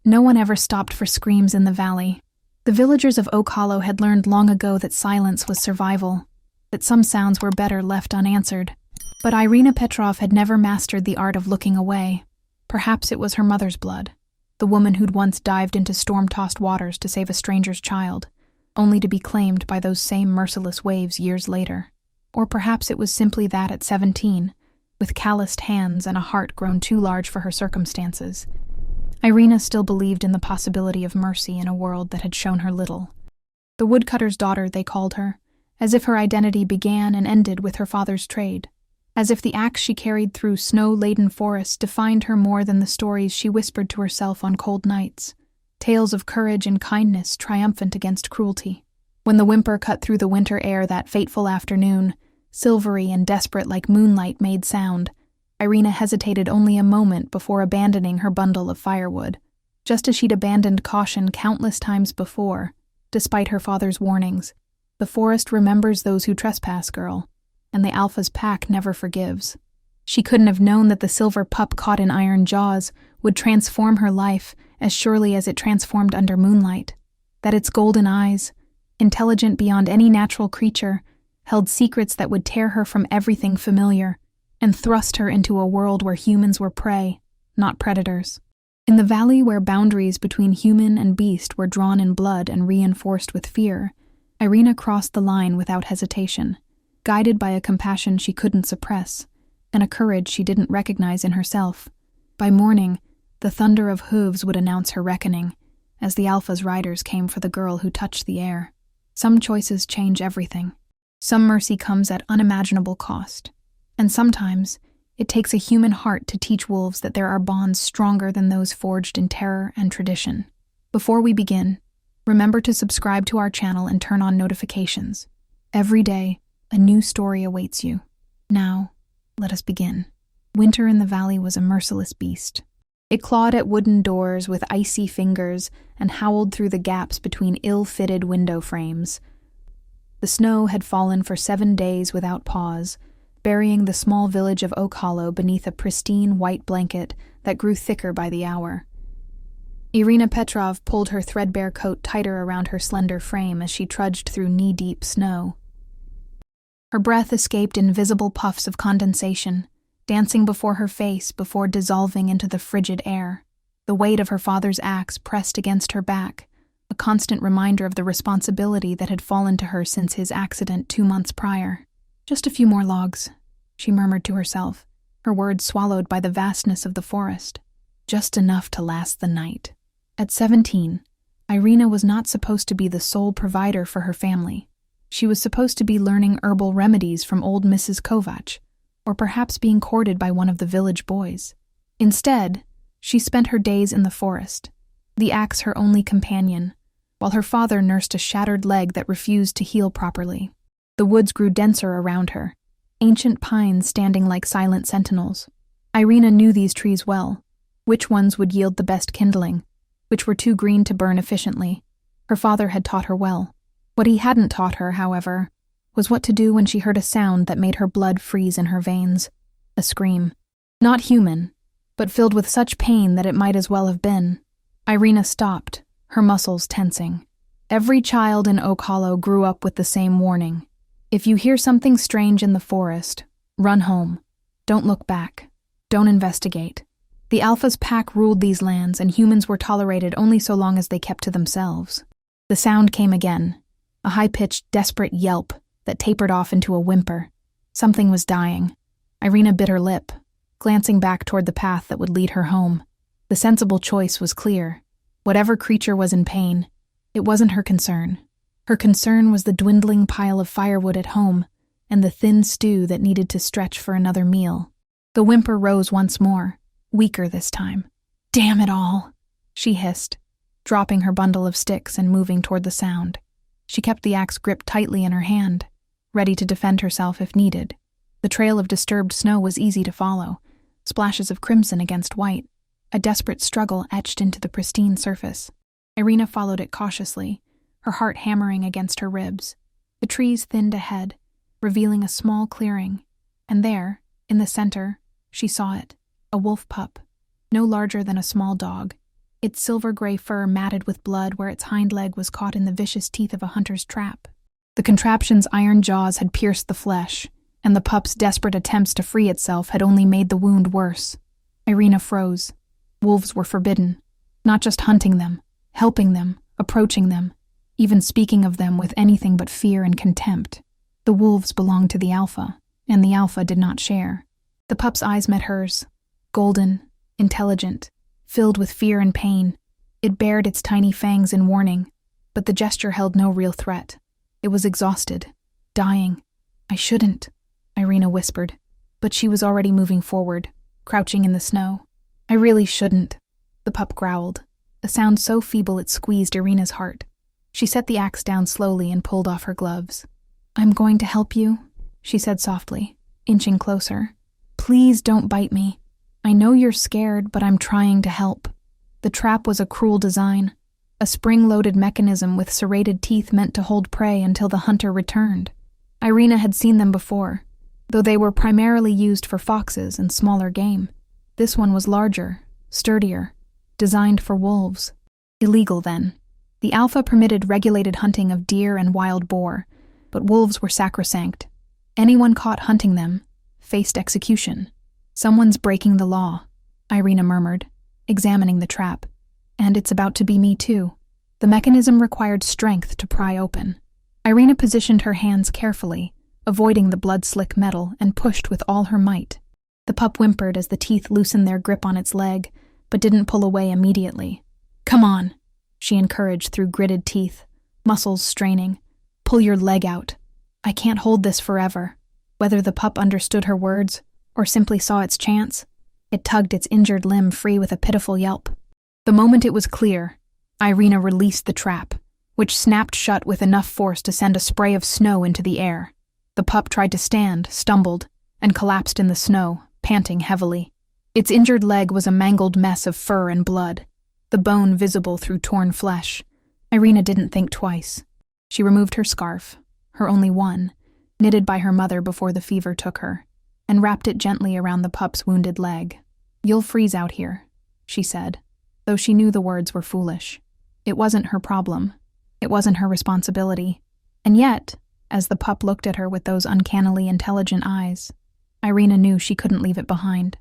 No one ever stopped for screams in the valley. The villagers of Oak Hollow had learned long ago that silence was survival, that some sounds were better left unanswered. But Irina Petrov had never mastered the art of looking away. Perhaps it was her mother's blood, the woman who'd once dived into storm-tossed waters to save a stranger's child, only to be claimed by those same merciless waves years later. Or perhaps it was simply that at 17, with calloused hands and a heart grown too large for her circumstances, Irina still believed in the possibility of mercy in a world that had shown her little. The woodcutter's daughter, they called her, as if her identity began and ended with her father's trade, as if the axe she carried through snow-laden forests defined her more than the stories she whispered to herself on cold nights, tales of courage and kindness triumphant against cruelty. When the whimper cut through the winter air that fateful afternoon, silvery and desperate like moonlight made sound, Irina hesitated only a moment before abandoning her bundle of firewood, just as she'd abandoned caution countless times before, despite her father's warnings. The forest remembers those who trespass, girl, and the Alpha's pack never forgives. She couldn't have known that the silver pup caught in iron jaws would transform her life as surely as it transformed under moonlight, that its golden eyes, intelligent beyond any natural creature, held secrets that would tear her from everything familiar and thrust her into a world where humans were prey, not predators. In the valley where boundaries between human and beast were drawn in blood and reinforced with fear, Irina crossed the line without hesitation, guided by a compassion she couldn't suppress, and a courage she didn't recognize in herself. By morning, the thunder of hooves would announce her reckoning, as the Alpha's riders came for the girl who touched the air. Some choices change everything. Some mercy comes at unimaginable cost. And sometimes, it takes a human heart to teach wolves that there are bonds stronger than those forged in terror and tradition. Before we begin, remember to subscribe to our channel and turn on notifications. Every day, a new story awaits you. Now, let us begin. Winter in the valley was a merciless beast. It clawed at wooden doors with icy fingers and howled through the gaps between ill-fitted window frames. The snow had fallen for 7 days without pause, burying the small village of Oak Hollow beneath a pristine white blanket that grew thicker by the hour. Irina Petrov pulled her threadbare coat tighter around her slender frame as she trudged through knee-deep snow. Her breath escaped invisible puffs of condensation, dancing before her face before dissolving into the frigid air. The weight of her father's axe pressed against her back, a constant reminder of the responsibility that had fallen to her since his accident 2 months prior. "Just a few more logs," she murmured to herself, her words swallowed by the vastness of the forest. Just enough to last the night. At 17, Irina was not supposed to be the sole provider for her family. She was supposed to be learning herbal remedies from old Mrs. Kovac, or perhaps being courted by one of the village boys. Instead, she spent her days in the forest, the axe her only companion, while her father nursed a shattered leg that refused to heal properly. The woods grew denser around her, ancient pines standing like silent sentinels. Irina knew these trees well, which ones would yield the best kindling, which were too green to burn efficiently. Her father had taught her well. What he hadn't taught her, however, was what to do when she heard a sound that made her blood freeze in her veins. A scream. Not human, but filled with such pain that it might as well have been. Irina stopped, her muscles tensing. Every child in Oak Hollow grew up with the same warning. If you hear something strange in the forest, run home. Don't look back. Don't investigate. The Alpha's pack ruled these lands, and humans were tolerated only so long as they kept to themselves. The sound came again, a high-pitched, desperate yelp that tapered off into a whimper. Something was dying. Irina bit her lip, glancing back toward the path that would lead her home. The sensible choice was clear. Whatever creature was in pain, it wasn't her concern. Her concern was the dwindling pile of firewood at home and the thin stew that needed to stretch for another meal. The whimper rose once more, weaker this time. "Damn it all," she hissed, dropping her bundle of sticks and moving toward the sound. She kept the axe gripped tightly in her hand, ready to defend herself if needed. The trail of disturbed snow was easy to follow, splashes of crimson against white, a desperate struggle etched into the pristine surface. Irina followed it cautiously, her heart hammering against her ribs. The trees thinned ahead, revealing a small clearing, and there, in the center, she saw it, a wolf pup, no larger than a small dog. its silver-gray fur matted with blood where its hind leg was caught in the vicious teeth of a hunter's trap. The contraption's iron jaws had pierced the flesh, and the pup's desperate attempts to free itself had only made the wound worse. Irina froze. Wolves were forbidden. Not just hunting them, helping them, approaching them, even speaking of them with anything but fear and contempt. The wolves belonged to the Alpha, and the Alpha did not share. The pup's eyes met hers, golden, intelligent, filled with fear and pain. It bared its tiny fangs in warning, but the gesture held no real threat. It was exhausted, dying. "I shouldn't," Irina whispered, but she was already moving forward, crouching in the snow. "I really shouldn't," the pup growled, a sound so feeble it squeezed Irina's heart. She set the axe down slowly and pulled off her gloves. "I'm going to help you," she said softly, inching closer. "Please don't bite me. I know you're scared, but I'm trying to help." The trap was a cruel design, a spring-loaded mechanism with serrated teeth meant to hold prey until the hunter returned. Irina had seen them before, though they were primarily used for foxes and smaller game. This one was larger, sturdier, designed for wolves. Illegal then. The Alpha permitted regulated hunting of deer and wild boar, but wolves were sacrosanct. Anyone caught hunting them faced execution. "Someone's breaking the law," Irina murmured, examining the trap. "And it's about to be me too." The mechanism required strength to pry open. Irina positioned her hands carefully, avoiding the blood-slick metal, and pushed with all her might. The pup whimpered as the teeth loosened their grip on its leg, but didn't pull away immediately. "Come on," she encouraged through gritted teeth, muscles straining. "Pull your leg out. I can't hold this forever." Whether the pup understood her words or simply saw its chance, it tugged its injured limb free with a pitiful yelp. The moment it was clear, Irina released the trap, which snapped shut with enough force to send a spray of snow into the air. The pup tried to stand, stumbled, and collapsed in the snow, panting heavily. Its injured leg was a mangled mess of fur and blood, the bone visible through torn flesh. Irina didn't think twice. She removed her scarf, her only one, knitted by her mother before the fever took her, and wrapped it gently around the pup's wounded leg. "You'll freeze out here," she said, though she knew the words were foolish. It wasn't her problem. It wasn't her responsibility. And yet, as the pup looked at her with those uncannily intelligent eyes, Irina knew she couldn't leave it behind.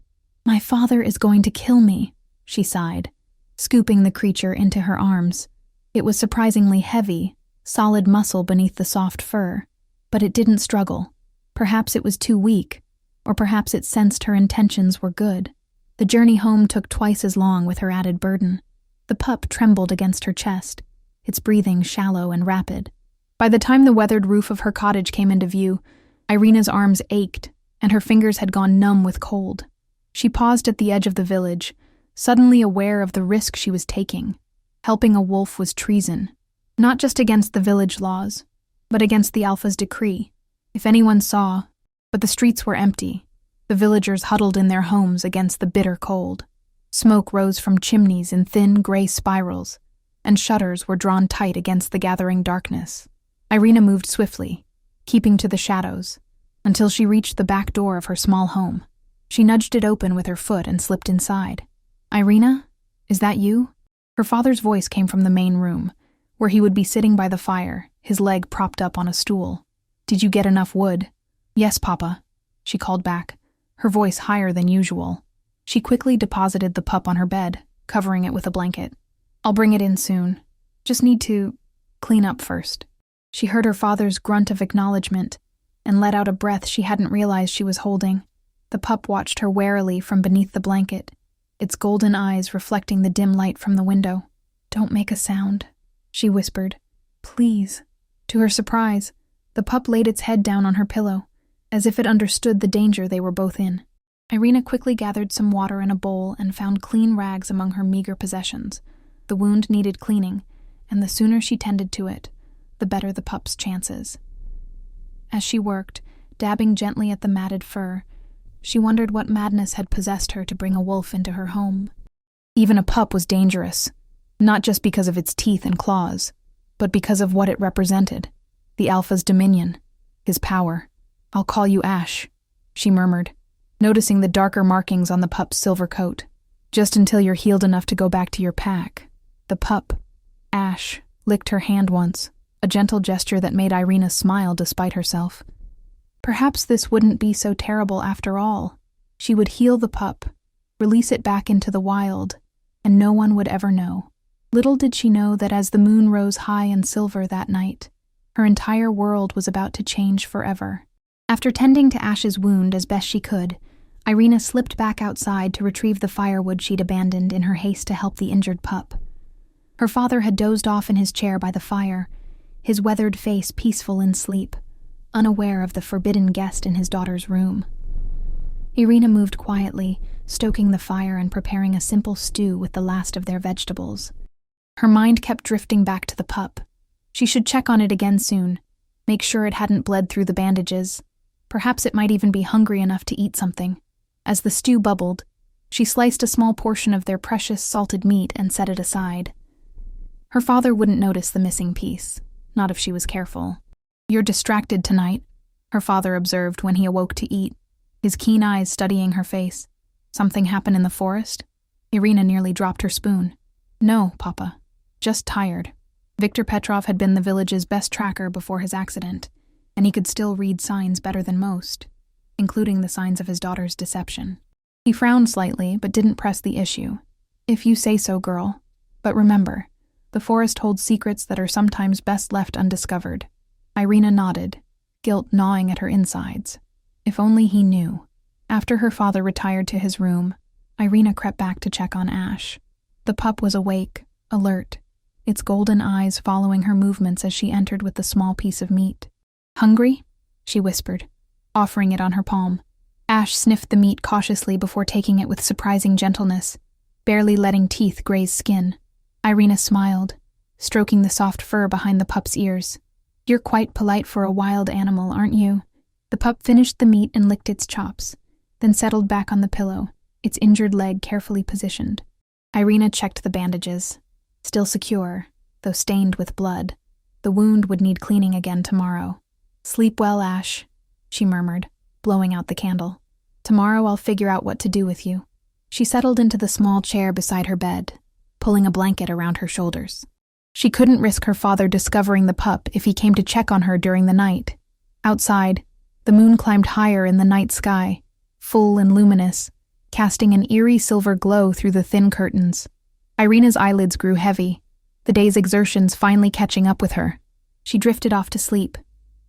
"My father is going to kill me," she sighed, scooping the creature into her arms. It was surprisingly heavy, solid muscle beneath the soft fur, but it didn't struggle. Perhaps it was too weak, or perhaps it sensed her intentions were good. The journey home took twice as long with her added burden. The pup trembled against her chest, its breathing shallow and rapid. By the time the weathered roof of her cottage came into view, Irina's arms ached, and her fingers had gone numb with cold. She paused at the edge of the village, suddenly aware of the risk she was taking. Helping a wolf was treason, not just against the village laws, but against the Alpha's decree. If anyone saw, but the streets were empty, the villagers huddled in their homes against the bitter cold. Smoke rose from chimneys in thin gray spirals, and shutters were drawn tight against the gathering darkness. Irina moved swiftly, keeping to the shadows, until she reached the back door of her small home. She nudged it open with her foot and slipped inside. "Irina, is that you?" Her father's voice came from the main room, where he would be sitting by the fire, his leg propped up on a stool. "Did you get enough wood?" "Yes, Papa," she called back, her voice higher than usual. She quickly deposited the pup on her bed, covering it with a blanket. "I'll bring it in soon. Just need to clean up first." She heard her father's grunt of acknowledgement and let out a breath she hadn't realized she was holding. The pup watched her warily from beneath the blanket, its golden eyes reflecting the dim light from the window. "Don't make a sound," she whispered. "Please." To her surprise, the pup laid its head down on her pillow, as if it understood the danger they were both in. Irina quickly gathered some water in a bowl and found clean rags among her meager possessions. The wound needed cleaning, and the sooner she tended to it, the better the pup's chances. As she worked, dabbing gently at the matted fur, she wondered what madness had possessed her to bring a wolf into her home. Even a pup was dangerous, not just because of its teeth and claws, but because of what it represented. The Alpha's dominion, his power. "I'll call you Ash," she murmured, noticing the darker markings on the pup's silver coat. Just until you're healed enough to go back to your pack. The pup, Ash, licked her hand once, a gentle gesture that made Irina smile despite herself. Perhaps this wouldn't be so terrible after all. She would heal the pup, release it back into the wild, and no one would ever know. Little did she know that as the moon rose high and silver that night, her entire world was about to change forever. After tending to Ash's wound as best she could, Irina slipped back outside to retrieve the firewood she'd abandoned in her haste to help the injured pup. Her father had dozed off in his chair by the fire, his weathered face peaceful in sleep, unaware of the forbidden guest in his daughter's room. Irina moved quietly, stoking the fire and preparing a simple stew with the last of their vegetables. Her mind kept drifting back to the pup. She should check on it again soon, make sure it hadn't bled through the bandages. Perhaps it might even be hungry enough to eat something. As the stew bubbled, she sliced a small portion of their precious salted meat and set it aside. Her father wouldn't notice the missing piece, not if she was careful. "You're distracted tonight," her father observed when he awoke to eat, his keen eyes studying her face. "Something happened in the forest?" Irina nearly dropped her spoon. "No, Papa. Just tired." Viktor Petrov had been the village's best tracker before his accident, and he could still read signs better than most, including the signs of his daughter's deception. He frowned slightly, but didn't press the issue. "If you say so, girl. But remember, the forest holds secrets that are sometimes best left undiscovered." Irina nodded, guilt gnawing at her insides. If only he knew. After her father retired to his room, Irina crept back to check on Ash. The pup was awake, alert, its golden eyes following her movements as she entered with the small piece of meat. "Hungry?" she whispered, offering it on her palm. Ash sniffed the meat cautiously before taking it with surprising gentleness, barely letting teeth graze skin. Irina smiled, stroking the soft fur behind the pup's ears. "You're quite polite for a wild animal, aren't you?" The pup finished the meat and licked its chops, then settled back on the pillow, its injured leg carefully positioned. Irina checked the bandages. Still secure, though stained with blood. The wound would need cleaning again tomorrow. "Sleep well, Ash," she murmured, blowing out the candle. "Tomorrow I'll figure out what to do with you." She settled into the small chair beside her bed, pulling a blanket around her shoulders. She couldn't risk her father discovering the pup if he came to check on her during the night. Outside, the moon climbed higher in the night sky, full and luminous, casting an eerie silver glow through the thin curtains. Irina's eyelids grew heavy, the day's exertions finally catching up with her. She drifted off to sleep,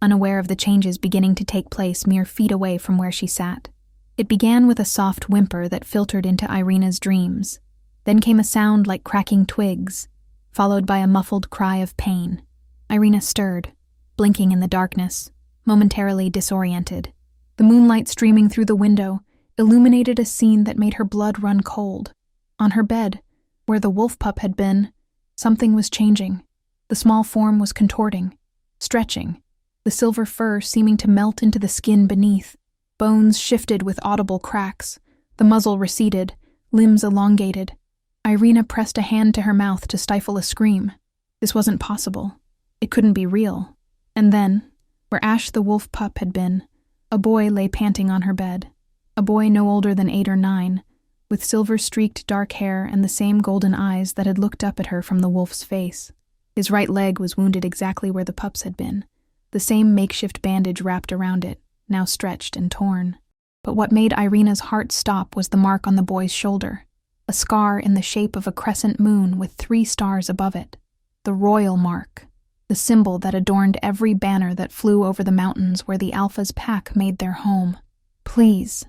unaware of the changes beginning to take place mere feet away from where she sat. It began with a soft whimper that filtered into Irina's dreams. Then came a sound like cracking twigs, followed by a muffled cry of pain. Irina stirred, blinking in the darkness, momentarily disoriented. The moonlight streaming through the window illuminated a scene that made her blood run cold. On her bed, where the wolf pup had been, something was changing. The small form was contorting, stretching, the silver fur seeming to melt into the skin beneath. Bones shifted with audible cracks, the muzzle receded, limbs elongated. Irina pressed a hand to her mouth to stifle a scream. This wasn't possible. It couldn't be real. And then, where Ash the wolf pup had been, a boy lay panting on her bed. A boy no older than 8 or 9, with silver-streaked dark hair and the same golden eyes that had looked up at her from the wolf's face. His right leg was wounded exactly where the pup's had been, the same makeshift bandage wrapped around it, now stretched and torn. But what made Irina's heart stop was the mark on the boy's shoulder, a scar in the shape of a crescent moon with 3 stars above it. The royal mark, the symbol that adorned every banner that flew over the mountains where the Alpha's pack made their home. "Please,"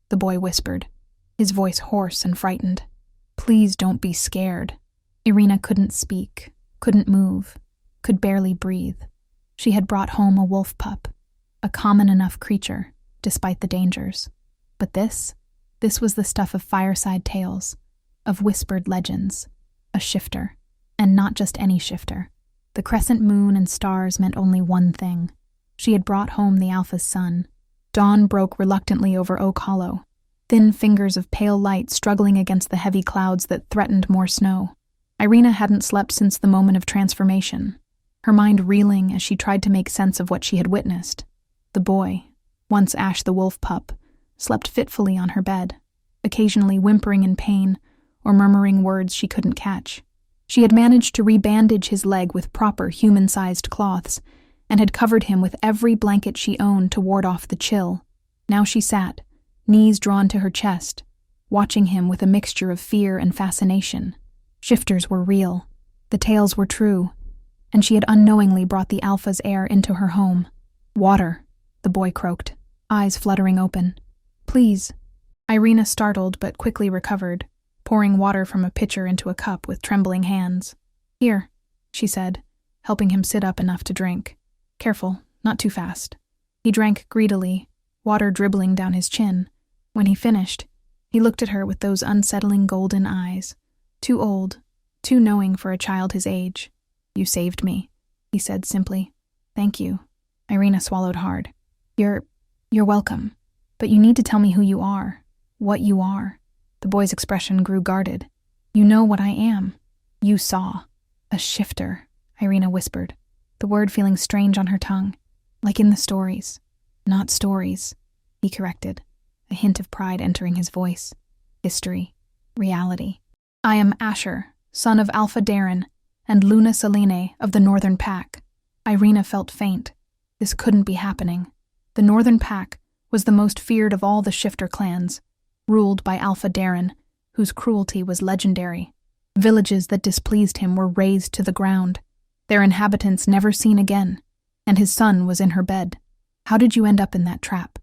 the boy whispered, his voice hoarse and frightened. "Please don't be scared." Irina couldn't speak, couldn't move, could barely breathe. She had brought home a wolf pup, a common enough creature, despite the dangers. But this was the stuff of fireside tales, of whispered legends, a shifter, and not just any shifter. The crescent moon and stars meant only one thing. She had brought home the Alpha's son. Dawn broke reluctantly over Oak Hollow, thin fingers of pale light struggling against the heavy clouds that threatened more snow. Irina hadn't slept since the moment of transformation, her mind reeling as she tried to make sense of what she had witnessed. The boy, once Ash the wolf pup, slept fitfully on her bed, occasionally whimpering in pain or murmuring words she couldn't catch. She had managed to rebandage his leg with proper human-sized cloths and had covered him with every blanket she owned to ward off the chill. Now she sat, knees drawn to her chest, watching him with a mixture of fear and fascination. Shifters were real. The tales were true. And she had unknowingly brought the Alpha's heir into her home. "Water," the boy croaked, eyes fluttering open. "Please." Irina startled but quickly recovered, pouring water from a pitcher into a cup with trembling hands. "Here," she said, helping him sit up enough to drink. "Careful, not too fast." He drank greedily, water dribbling down his chin. When he finished, he looked at her with those unsettling golden eyes. Too old, too knowing for a child his age. "You saved me," he said simply. "Thank you." Irina swallowed hard. You're welcome. But you need to tell me who you are. What you are." The boy's expression grew guarded. "You know what I am. You saw." "A shifter," Irina whispered, the word feeling strange on her tongue. "Like in the stories." "Not stories," he corrected, a hint of pride entering his voice. "History. Reality. I am Asher, son of Alpha Darren and Luna Selene of the Northern Pack." Irina felt faint. This couldn't be happening. The Northern Pack was the most feared of all the shifter clans, ruled by Alpha Darren, whose cruelty was legendary. Villages that displeased him were razed to the ground, their inhabitants never seen again, and his son was in her bed. "How did you end up in that trap?"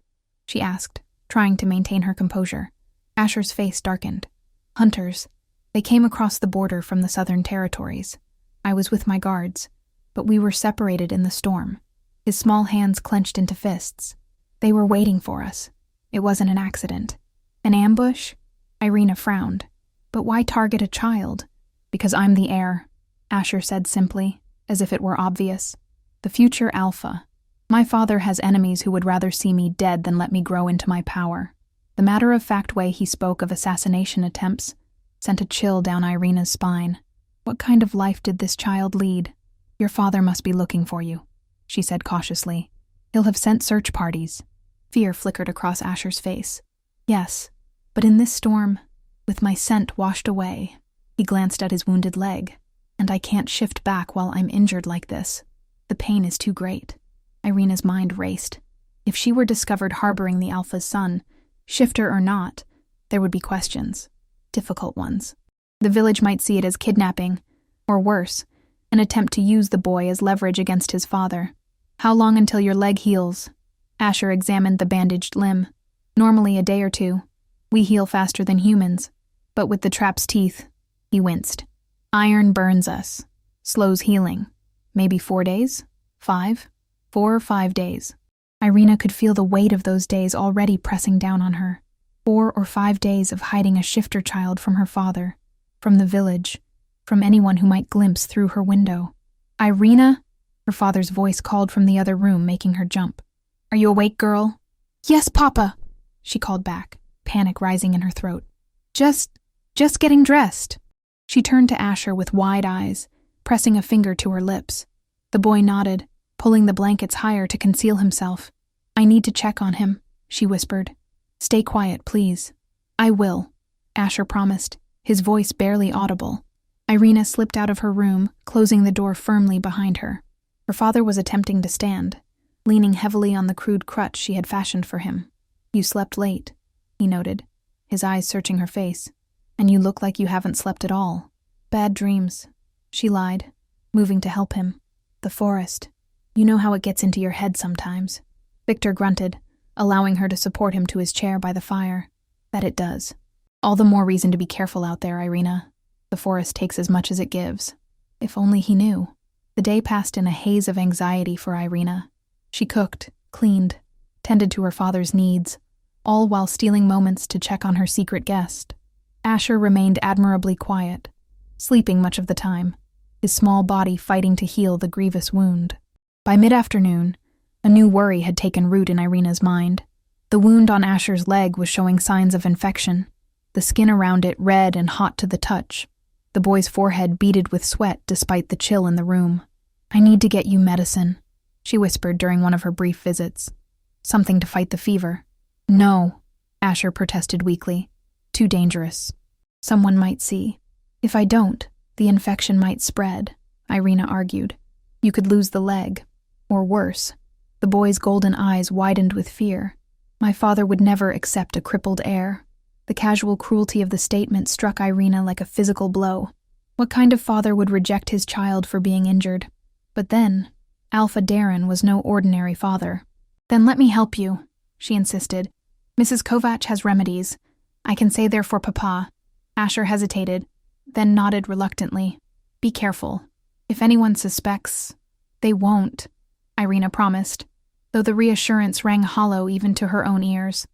she asked, trying to maintain her composure. Asher's face darkened. "Hunters. They came across the border from the Southern Territories. I was with my guards, but we were separated in the storm." His small hands clenched into fists. "They were waiting for us. It wasn't an accident." "An ambush?" Irina frowned. "But why target a child?" "Because I'm the heir," Asher said simply, as if it were obvious. "The future Alpha. My father has enemies who would rather see me dead than let me grow into my power." The matter-of-fact way he spoke of assassination attempts sent a chill down Irina's spine. What kind of life did this child lead? "Your father must be looking for you," she said cautiously. "He'll have sent search parties." Fear flickered across Asher's face. "Yes, but in this storm, with my scent washed away," he glanced at his wounded leg, "and I can't shift back while I'm injured like this. The pain is too great." Irina's mind raced. If she were discovered harboring the Alpha's son, shifter or not, there would be questions. Difficult ones. The village might see it as kidnapping, or worse, an attempt to use the boy as leverage against his father. "How long until your leg heals?" Asher examined the bandaged limb. "Normally a day or two. We heal faster than humans. But with the trap's teeth," he winced. "Iron burns us. Slows healing. Maybe 4 days? 5? 4 or 5 days." Irina could feel the weight of those days already pressing down on her. 4 or 5 days of hiding a shifter child from her father, from the village, from anyone who might glimpse through her window. "Irina?" Her father's voice called from the other room, making her jump. "Are you awake, girl?" "Yes, Papa," she called back, panic rising in her throat. Just getting dressed." She turned to Asher with wide eyes, pressing a finger to her lips. The boy nodded, pulling the blankets higher to conceal himself. "I need to check on him," she whispered. "Stay quiet, please." "I will," Asher promised, his voice barely audible. Irina slipped out of her room, closing the door firmly behind her. Her father was attempting to stand, leaning heavily on the crude crutch she had fashioned for him. "You slept late," he noted, his eyes searching her face. "And you look like you haven't slept at all." "Bad dreams," she lied, moving to help him. "The forest. You know how it gets into your head sometimes." Victor grunted, allowing her to support him to his chair by the fire. "That it does. All the more reason to be careful out there, Irina. The forest takes as much as it gives." If only he knew. The day passed in a haze of anxiety for Irina. She cooked, cleaned, tended to her father's needs, all while stealing moments to check on her secret guest. Asher remained admirably quiet, sleeping much of the time, his small body fighting to heal the grievous wound. By mid-afternoon, a new worry had taken root in Irina's mind. The wound on Asher's leg was showing signs of infection, the skin around it red and hot to the touch. The boy's forehead beaded with sweat despite the chill in the room. "I need to get you medicine," she whispered during one of her brief visits. "Something to fight the fever." "No," Asher protested weakly. "Too dangerous." Someone might see. If I don't, the infection might spread, Irina argued. You could lose the leg. Or worse. The boy's golden eyes widened with fear. My father would never accept a crippled heir. The casual cruelty of the statement struck Irina like a physical blow. What kind of father would reject his child for being injured? But then, Alpha Darren was no ordinary father. Then let me help you, she insisted. Mrs. Kovac has remedies. I can say they're for Papa. Asher hesitated, then nodded reluctantly. Be careful. If anyone suspects, they won't, Irina promised, though the reassurance rang hollow even to her own ears.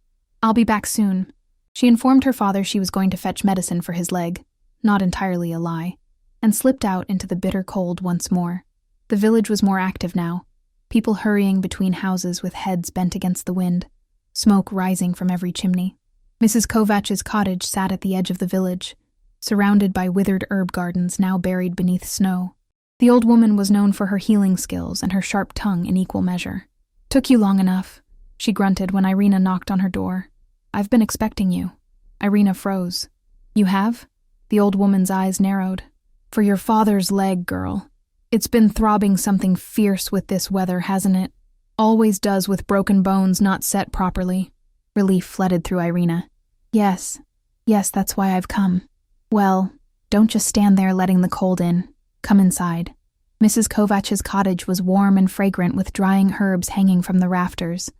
I'll be back soon. She informed her father she was going to fetch medicine for his leg, not entirely a lie, and slipped out into the bitter cold once more. The village was more active now, people hurrying between houses with heads bent against the wind, smoke rising from every chimney. Mrs. Kovac's cottage sat at the edge of the village, surrounded by withered herb gardens now buried beneath snow. The old woman was known for her healing skills and her sharp tongue in equal measure. Took you long enough, she grunted when Irina knocked on her door. I've been expecting you. Irina froze. You have? The old woman's eyes narrowed. For your father's leg, girl. It's been throbbing something fierce with this weather, hasn't it? Always does with broken bones not set properly. Relief flooded through Irina. Yes, that's why I've come. Well, don't just stand there letting the cold in. Come inside. Mrs. Kovac's cottage was warm and fragrant with drying herbs hanging from the rafters.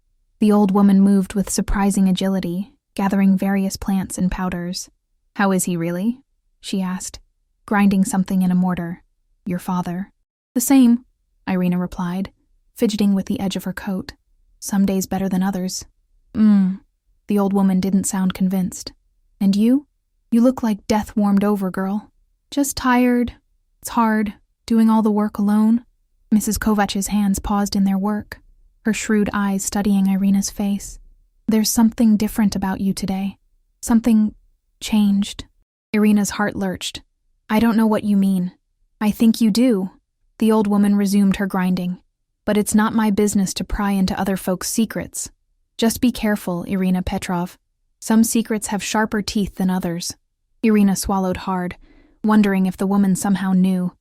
The old woman moved with surprising agility, gathering various plants and powders. How is he really? She asked, grinding something in a mortar. Your father. The same, Irina replied, fidgeting with the edge of her coat. Some days better than others. The old woman didn't sound convinced. And you? You look like death warmed over, girl. Just tired. It's hard, doing all the work alone. Mrs. Kovac's hands paused in their work, her shrewd eyes studying Irina's face. There's something different about you today. Something changed. Irina's heart lurched. I don't know what you mean. I think you do. The old woman resumed her grinding. But it's not my business to pry into other folks' secrets. Just be careful, Irina Petrov. Some secrets have sharper teeth than others. Irina swallowed hard, wondering if the woman somehow knew.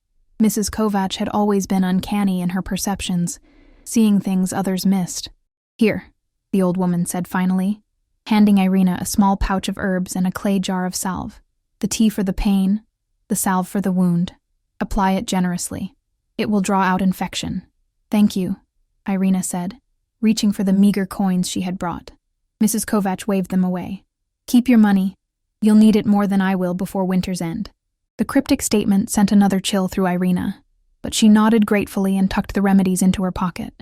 Mrs. Kovac had always been uncanny in her perceptions, seeing things others missed. Here, the old woman said finally, handing Irina a small pouch of herbs and a clay jar of salve. The tea for the pain, the salve for the wound. Apply it generously. It will draw out infection. Thank you, Irina said, reaching for the meager coins she had brought. Mrs. Kovac waved them away. Keep your money. You'll need it more than I will before winter's end. The cryptic statement sent another chill through Irina, but she nodded gratefully and tucked the remedies into her pocket.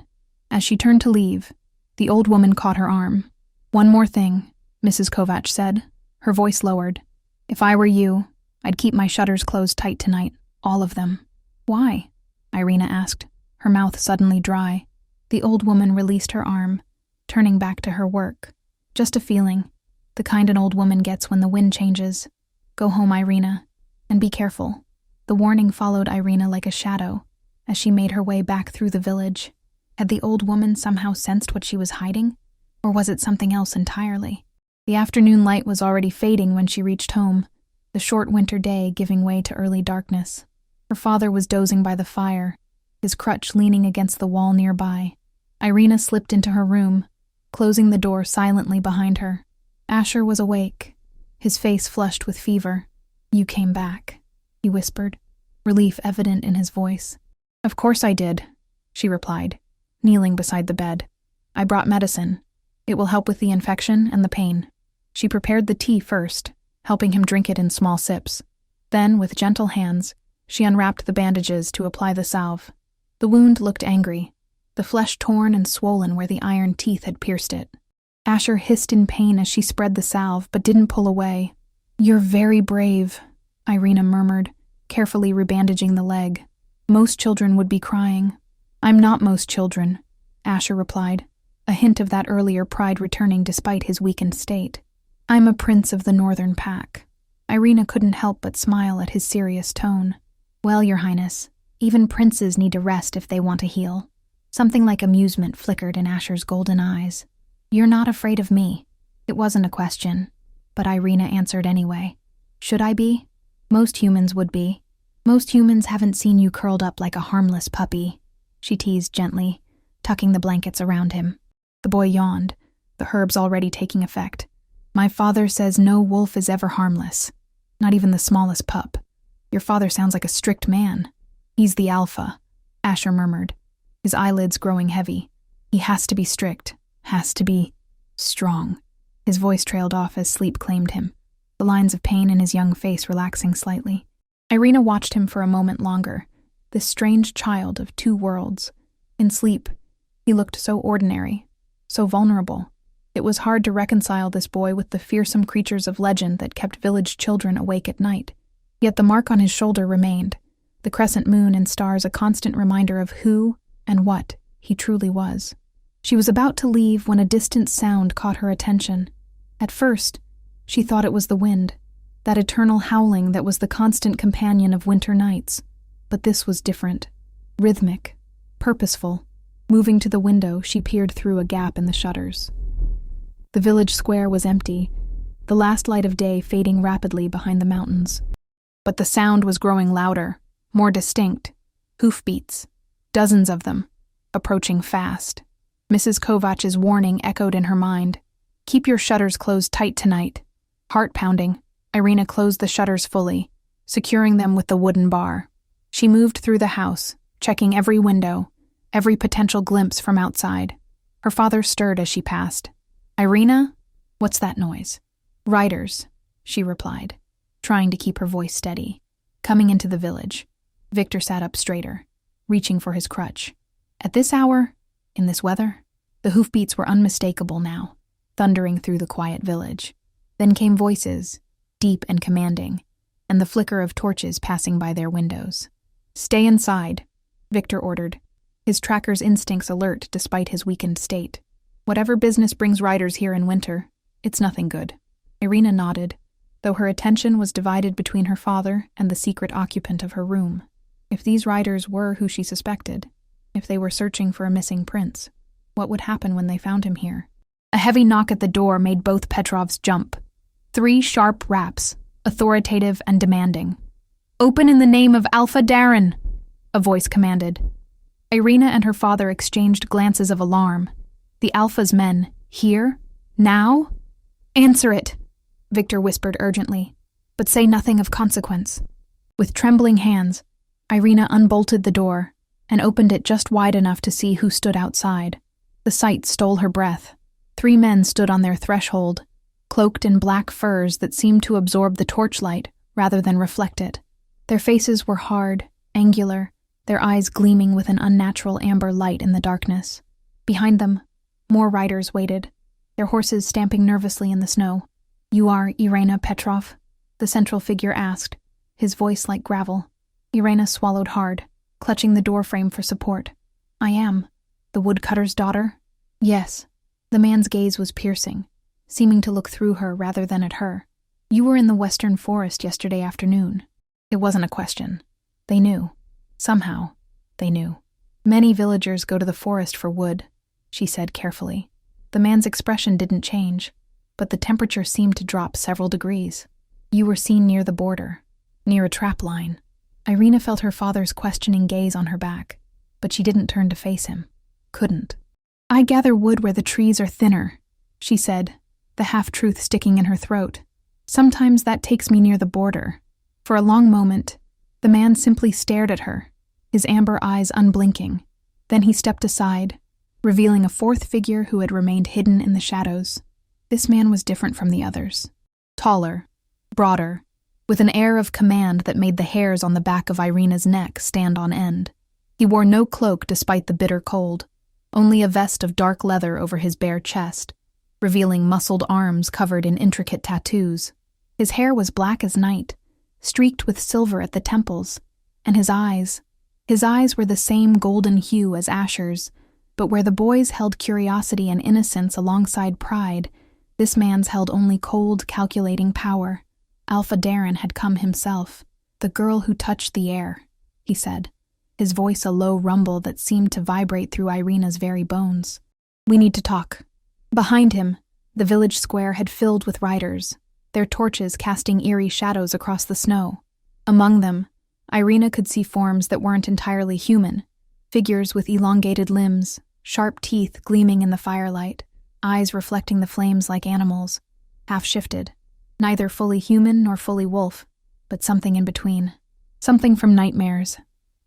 As she turned to leave, the old woman caught her arm. One more thing, Mrs. Kovac said, her voice lowered. If I were you, I'd keep my shutters closed tight tonight, all of them. Why? Irina asked, her mouth suddenly dry. The old woman released her arm, turning back to her work. Just a feeling, the kind an old woman gets when the wind changes. Go home, Irina, and be careful. The warning followed Irina like a shadow as she made her way back through the village. Had the old woman somehow sensed what she was hiding? Or was it something else entirely? The afternoon light was already fading when she reached home, the short winter day giving way to early darkness. Her father was dozing by the fire, his crutch leaning against the wall nearby. Irina slipped into her room, closing the door silently behind her. Asher was awake, his face flushed with fever. You came back, he whispered, relief evident in his voice. Of course I did, she replied, kneeling beside the bed. I brought medicine. It will help with the infection and the pain. She prepared the tea first, helping him drink it in small sips. Then, with gentle hands, she unwrapped the bandages to apply the salve. The wound looked angry, the flesh torn and swollen where the iron teeth had pierced it. Asher hissed in pain as she spread the salve, but didn't pull away. You're very brave, Irina murmured, carefully rebandaging the leg. Most children would be crying. I'm not most children, Asher replied, a hint of that earlier pride returning despite his weakened state. I'm a prince of the northern pack. Irina couldn't help but smile at his serious tone. Well, Your Highness, even princes need to rest if they want to heal. Something like amusement flickered in Asher's golden eyes. You're not afraid of me. It wasn't a question, but Irina answered anyway. Should I be? Most humans would be. Most humans haven't seen you curled up like a harmless puppy, she teased gently, tucking the blankets around him. The boy yawned, the herbs already taking effect. My father says no wolf is ever harmless, not even the smallest pup. Your father sounds like a strict man. He's the alpha, Asher murmured, his eyelids growing heavy. He has to be strict, has to be strong. His voice trailed off as sleep claimed him, the lines of pain in his young face relaxing slightly. Irina watched him for a moment longer, this strange child of two worlds. In sleep, he looked so ordinary, so vulnerable. It was hard to reconcile this boy with the fearsome creatures of legend that kept village children awake at night. Yet the mark on his shoulder remained, the crescent moon and stars a constant reminder of who and what he truly was. She was about to leave when a distant sound caught her attention. At first, she thought it was the wind, that eternal howling that was the constant companion of winter nights. But this was different, rhythmic, purposeful. Moving to the window, she peered through a gap in the shutters. The village square was empty, the last light of day fading rapidly behind the mountains. But the sound was growing louder, more distinct. Hoofbeats, dozens of them, approaching fast. Mrs. Kovach's warning echoed in her mind. Keep your shutters closed tight tonight. Heart pounding, Irina closed the shutters fully, securing them with the wooden bar. She moved through the house, checking every window, every potential glimpse from outside. Her father stirred as she passed. Irina? What's that noise? Riders, she replied, trying to keep her voice steady. Coming into the village. Victor sat up straighter, reaching for his crutch. At this hour, in this weather, the hoofbeats were unmistakable now, thundering through the quiet village. Then came voices, deep and commanding, and the flicker of torches passing by their windows. Stay inside, Victor ordered, his tracker's instincts alert despite his weakened state. Whatever business brings riders here in winter, it's nothing good. Irina nodded, though her attention was divided between her father and the secret occupant of her room. If these riders were who she suspected, if they were searching for a missing prince, what would happen when they found him here? A heavy knock at the door made both Petrovs jump. 3 sharp raps, authoritative and demanding. Open in the name of Alpha Darren, a voice commanded. Irina and her father exchanged glances of alarm. The Alpha's men, here? Now? Answer it, Victor whispered urgently, but say nothing of consequence. With trembling hands, Irina unbolted the door and opened it just wide enough to see who stood outside. The sight stole her breath. 3 men stood on their threshold, cloaked in black furs that seemed to absorb the torchlight rather than reflect it. Their faces were hard, angular, their eyes gleaming with an unnatural amber light in the darkness. Behind them, more riders waited, their horses stamping nervously in the snow. You are Irina Petrov? The central figure asked, his voice like gravel. Irina swallowed hard, clutching the doorframe for support. I am. The woodcutter's daughter? Yes. The man's gaze was piercing, seeming to look through her rather than at her. You were in the western forest yesterday afternoon. It wasn't a question. They knew. Somehow, they knew. Many villagers go to the forest for wood, she said carefully. The man's expression didn't change, but the temperature seemed to drop several degrees. You were seen near the border, near a trap line. Irina felt her father's questioning gaze on her back, but she didn't turn to face him. Couldn't. I gather wood where the trees are thinner, she said, the half-truth sticking in her throat. Sometimes that takes me near the border. For a long moment, the man simply stared at her, his amber eyes unblinking. Then he stepped aside, revealing a 4th figure who had remained hidden in the shadows. This man was different from the others. Taller, broader, with an air of command that made the hairs on the back of Irina's neck stand on end. He wore no cloak despite the bitter cold, only a vest of dark leather over his bare chest, revealing muscled arms covered in intricate tattoos. His hair was black as night, streaked with silver at the temples, and his eyes were the same golden hue as Asher's, but where the boys held curiosity and innocence alongside pride, this man's held only cold, calculating power. Alpha Darren had come himself. The girl who touched the air, he said, his voice a low rumble that seemed to vibrate through Irina's very bones. We need to talk. Behind him, the village square had filled with riders, their torches casting eerie shadows across the snow. Among them, Irina could see forms that weren't entirely human, figures with elongated limbs, sharp teeth gleaming in the firelight, eyes reflecting the flames like animals, half-shifted, neither fully human nor fully wolf, but something in between. Something from nightmares,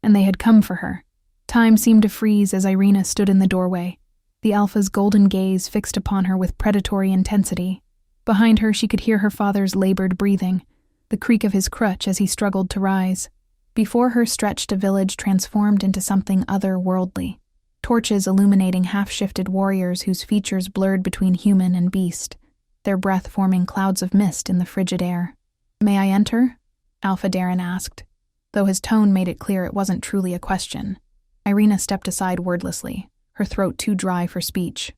and they had come for her. Time seemed to freeze as Irina stood in the doorway, the Alpha's golden gaze fixed upon her with predatory intensity. Behind her she could hear her father's labored breathing, the creak of his crutch as he struggled to rise. Before her stretched a village transformed into something otherworldly, torches illuminating half-shifted warriors whose features blurred between human and beast, their breath forming clouds of mist in the frigid air. "May I enter?" Alpha Darren asked, though his tone made it clear it wasn't truly a question. Irina stepped aside wordlessly, her throat too dry for speech.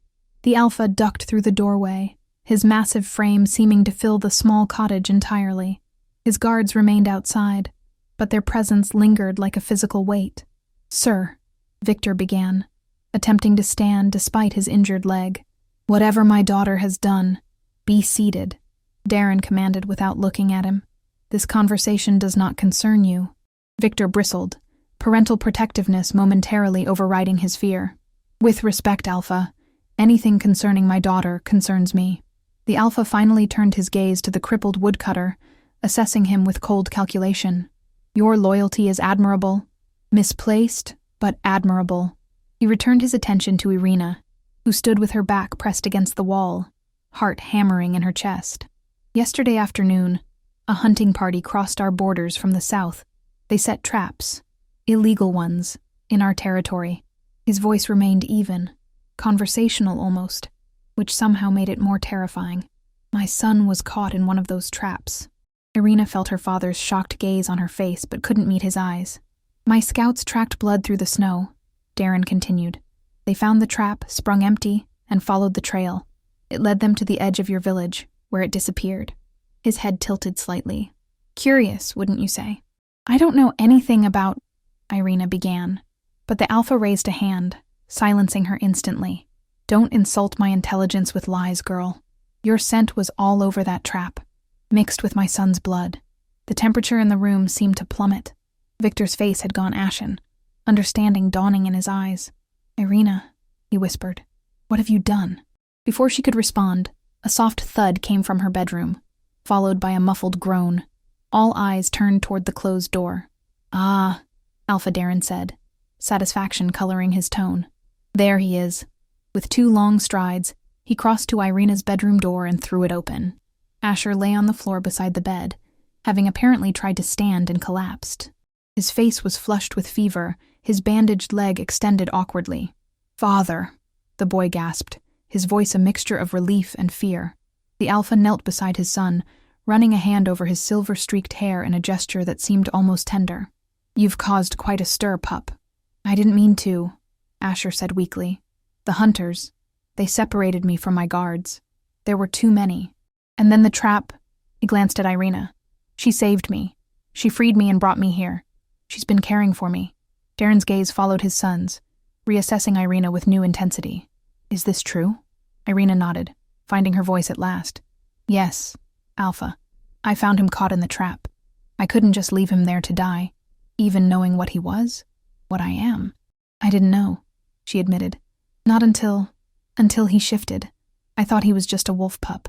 The Alpha ducked through the doorway, his massive frame seeming to fill the small cottage entirely. His guards remained outside, but their presence lingered like a physical weight. "Sir," Victor began, attempting to stand despite his injured leg. "Whatever my daughter has done, be seated," Darren commanded without looking at him. "This conversation does not concern you." Victor bristled, parental protectiveness momentarily overriding his fear. "With respect, Alpha, anything concerning my daughter concerns me." The Alpha finally turned his gaze to the crippled woodcutter, assessing him with cold calculation. "Your loyalty is admirable. Misplaced, but admirable." He returned his attention to Irina, who stood with her back pressed against the wall, heart hammering in her chest. "Yesterday afternoon, a hunting party crossed our borders from the south. They set traps, illegal ones, in our territory." His voice remained even, conversational almost, which somehow made it more terrifying. "My son was caught in one of those traps." Irina felt her father's shocked gaze on her face but couldn't meet his eyes. "My scouts tracked blood through the snow," Darren continued. "They found the trap, sprung empty, and followed the trail. It led them to the edge of your village, where it disappeared." His head tilted slightly. "Curious, wouldn't you say?" "I don't know anything about," Irina began, but the Alpha raised a hand, silencing her instantly. "Don't insult my intelligence with lies, girl. Your scent was all over that trap, mixed with my son's blood." The temperature in the room seemed to plummet. Victor's face had gone ashen, understanding dawning in his eyes. "Irina," he whispered, "what have you done?" Before she could respond, a soft thud came from her bedroom, followed by a muffled groan. All eyes turned toward the closed door. "Ah," Alpha Darren said, satisfaction coloring his tone. "There he is." With 2 long strides, he crossed to Irina's bedroom door and threw it open. Asher lay on the floor beside the bed, having apparently tried to stand and collapsed. His face was flushed with fever, his bandaged leg extended awkwardly. "Father," the boy gasped, his voice a mixture of relief and fear. The Alpha knelt beside his son, running a hand over his silver-streaked hair in a gesture that seemed almost tender. "You've caused quite a stir, pup." "I didn't mean to," Asher said weakly. "The hunters, they separated me from my guards. There were too many. And then the trap," he glanced at Irina. "She saved me. She freed me and brought me here. She's been caring for me." Darren's gaze followed his son's, reassessing Irina with new intensity. "Is this true?" Irina nodded, finding her voice at last. "Yes, Alpha. I found him caught in the trap. I couldn't just leave him there to die, even knowing what he was, what I am. I didn't know," she admitted. "Not until he shifted. I thought he was just a wolf pup."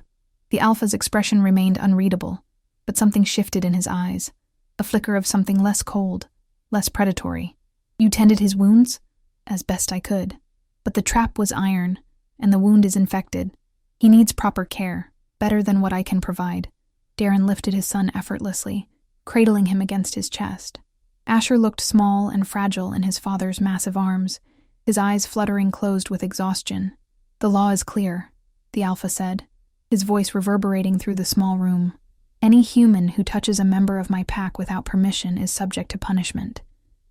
The Alpha's expression remained unreadable, but something shifted in his eyes, a flicker of something less cold, less predatory. "You tended his wounds?" "As best I could. But the trap was iron, and the wound is infected. He needs proper care, better than what I can provide." Darren lifted his son effortlessly, cradling him against his chest. Asher looked small and fragile in his father's massive arms, his eyes fluttering closed with exhaustion. "The law is clear," the Alpha said, his voice reverberating through the small room. "Any human who touches a member of my pack without permission is subject to punishment.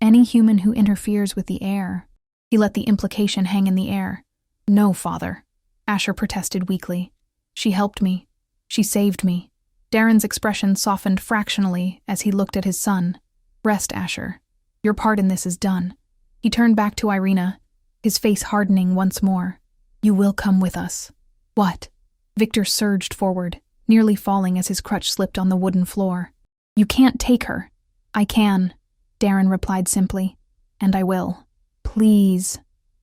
Any human who interferes with the air." He let the implication hang in the air. "No, father," Asher protested weakly. "She helped me. She saved me." Darren's expression softened fractionally as he looked at his son. "Rest, Asher. Your part in this is done." He turned back to Irina, his face hardening once more. "You will come with us." "What?" Victor surged forward, nearly falling as his crutch slipped on the wooden floor. "You can't take her." "I can," Darren replied simply. "And I will." "Please,"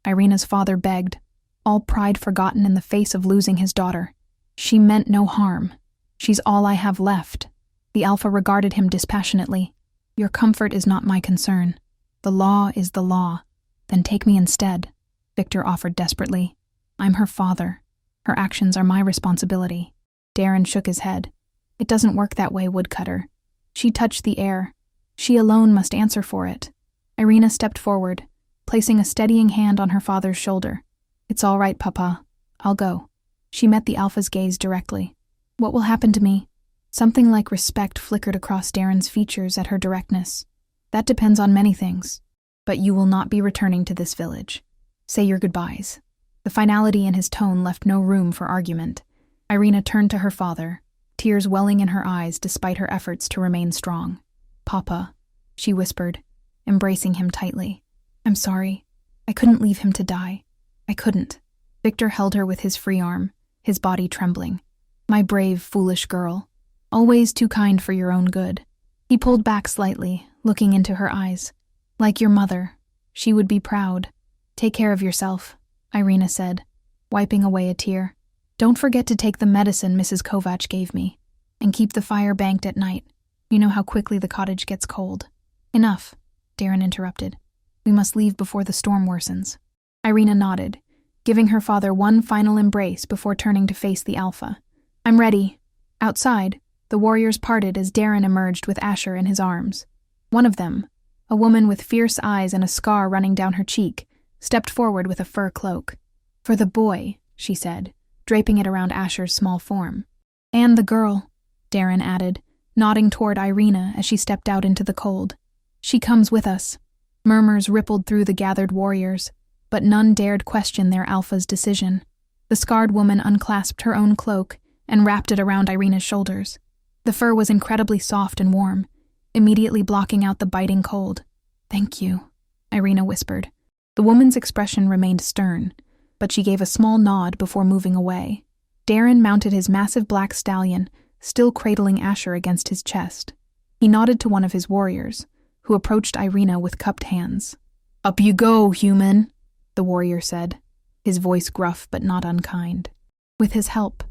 Irina's father begged, all pride forgotten in the face of losing his daughter. "She meant no harm. She's all I have left." The Alpha regarded him dispassionately. "Your comfort is not my concern. The law is the law." "Then take me instead," Victor offered desperately. "I'm her father. Her actions are my responsibility." Darren shook his head. "It doesn't work that way, Woodcutter. She touched the air. She alone must answer for it." Irina stepped forward, placing a steadying hand on her father's shoulder. "It's all right, Papa. I'll go." She met the Alpha's gaze directly. "What will happen to me?" Something like respect flickered across Darren's features at her directness. "That depends on many things. But you will not be returning to this village. Say your goodbyes." The finality in his tone left no room for argument. Irina turned to her father, tears welling in her eyes despite her efforts to remain strong. "Papa," she whispered, embracing him tightly. "I'm sorry. I couldn't leave him to die. I couldn't." Victor held her with his free arm, his body trembling. "My brave, foolish girl. Always too kind for your own good." He pulled back slightly, looking into her eyes. "Like your mother. She would be proud." "Take care of yourself," Irina said, wiping away a tear. "Don't forget to take the medicine Mrs. Kovac gave me, and keep the fire banked at night. You know how quickly the cottage gets cold." "Enough," Darren interrupted. "We must leave before the storm worsens." Irina nodded, giving her father one final embrace before turning to face the Alpha. "I'm ready." Outside, the warriors parted as Darren emerged with Asher in his arms. One of them, a woman with fierce eyes and a scar running down her cheek, stepped forward with a fur cloak. "For the boy," she said, draping it around Asher's small form. "And the girl," Darren added, nodding toward Irina as she stepped out into the cold. "She comes with us." Murmurs rippled through the gathered warriors, but none dared question their Alpha's decision. The scarred woman unclasped her own cloak and wrapped it around Irina's shoulders. The fur was incredibly soft and warm, immediately blocking out the biting cold. "Thank you," Irina whispered. The woman's expression remained stern, but she gave a small nod before moving away. Darren mounted his massive black stallion, still cradling Asher against his chest. He nodded to one of his warriors, who approached Irina with cupped hands. "Up you go, human," the warrior said, his voice gruff but not unkind. With his help,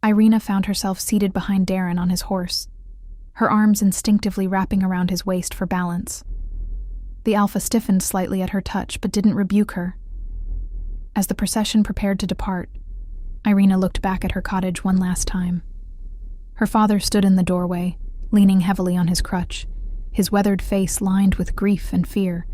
Irina found herself seated behind Darren on his horse, her arms instinctively wrapping around his waist for balance. The Alpha stiffened slightly at her touch but didn't rebuke her. As the procession prepared to depart, Irina looked back at her cottage one last time. Her father stood in the doorway, leaning heavily on his crutch, his weathered face lined with grief and fear.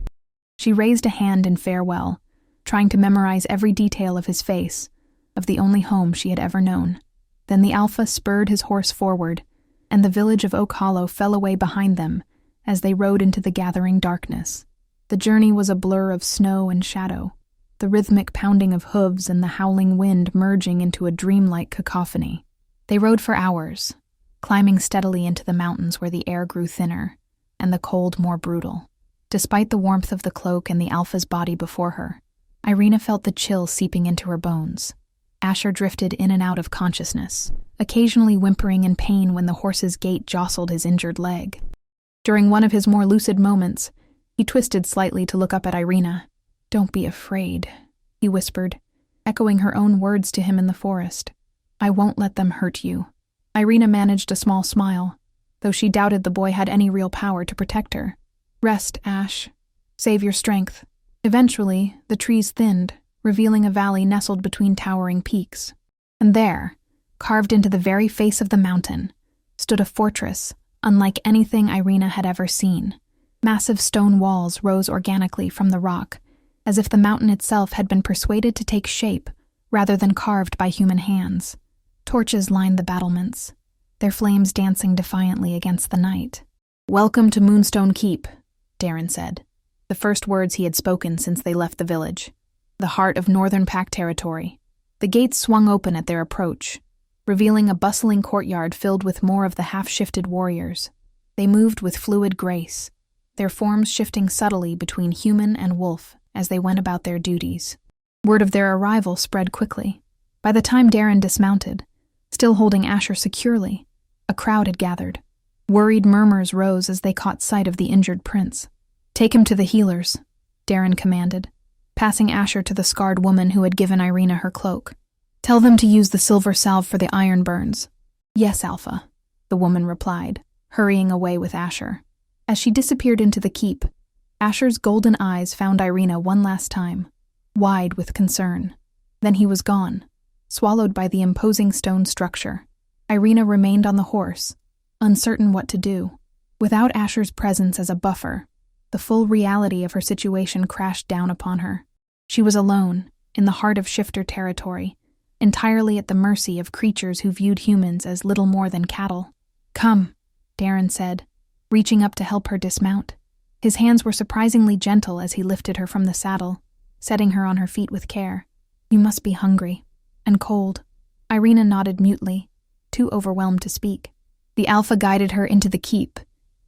She raised a hand in farewell, trying to memorize every detail of his face, of the only home she had ever known. Then the Alpha spurred his horse forward, and the village of Oak Hollow fell away behind them as they rode into the gathering darkness. The journey was a blur of snow and shadow, the rhythmic pounding of hooves and the howling wind merging into a dreamlike cacophony. They rode for hours, climbing steadily into the mountains where the air grew thinner and the cold more brutal. Despite the warmth of the cloak and the Alpha's body before her, Irina felt the chill seeping into her bones. Asher drifted in and out of consciousness, occasionally whimpering in pain when the horse's gait jostled his injured leg. During one of his more lucid moments, he twisted slightly to look up at Irina. "Don't be afraid," he whispered, echoing her own words to him in the forest. "I won't let them hurt you." Irina managed a small smile, though she doubted the boy had any real power to protect her. "Rest, Ash. Save your strength." Eventually, the trees thinned, revealing a valley nestled between towering peaks. And there, carved into the very face of the mountain, stood a fortress unlike anything Irina had ever seen. Massive stone walls rose organically from the rock, as if the mountain itself had been persuaded to take shape rather than carved by human hands. Torches lined the battlements, their flames dancing defiantly against the night. "Welcome to Moonstone Keep," Darren said, the first words he had spoken since they left the village. The heart of Northern Pack territory. The gates swung open at their approach, revealing a bustling courtyard filled with more of the half-shifted warriors. They moved with fluid grace, their forms shifting subtly between human and wolf as they went about their duties. Word of their arrival spread quickly. By the time Darren dismounted, still holding Asher securely. A crowd had gathered. Worried murmurs rose as they caught sight of the injured prince. "Take him to the healers," Darren commanded, passing Asher to the scarred woman who had given Irina her cloak. "Tell them to use the silver salve for the iron burns." "Yes, Alpha," the woman replied, hurrying away with Asher. As she disappeared into the keep, Asher's golden eyes found Irina one last time, wide with concern. Then he was gone, swallowed by the imposing stone structure. Irina remained on the horse, uncertain what to do. Without Asher's presence as a buffer, the full reality of her situation crashed down upon her. She was alone, in the heart of shifter territory, entirely at the mercy of creatures who viewed humans as little more than cattle. "Come," Darren said, reaching up to help her dismount. His hands were surprisingly gentle as he lifted her from the saddle, setting her on her feet with care. "You must be hungry. And cold." Irina nodded mutely, too overwhelmed to speak. The Alpha guided her into the keep,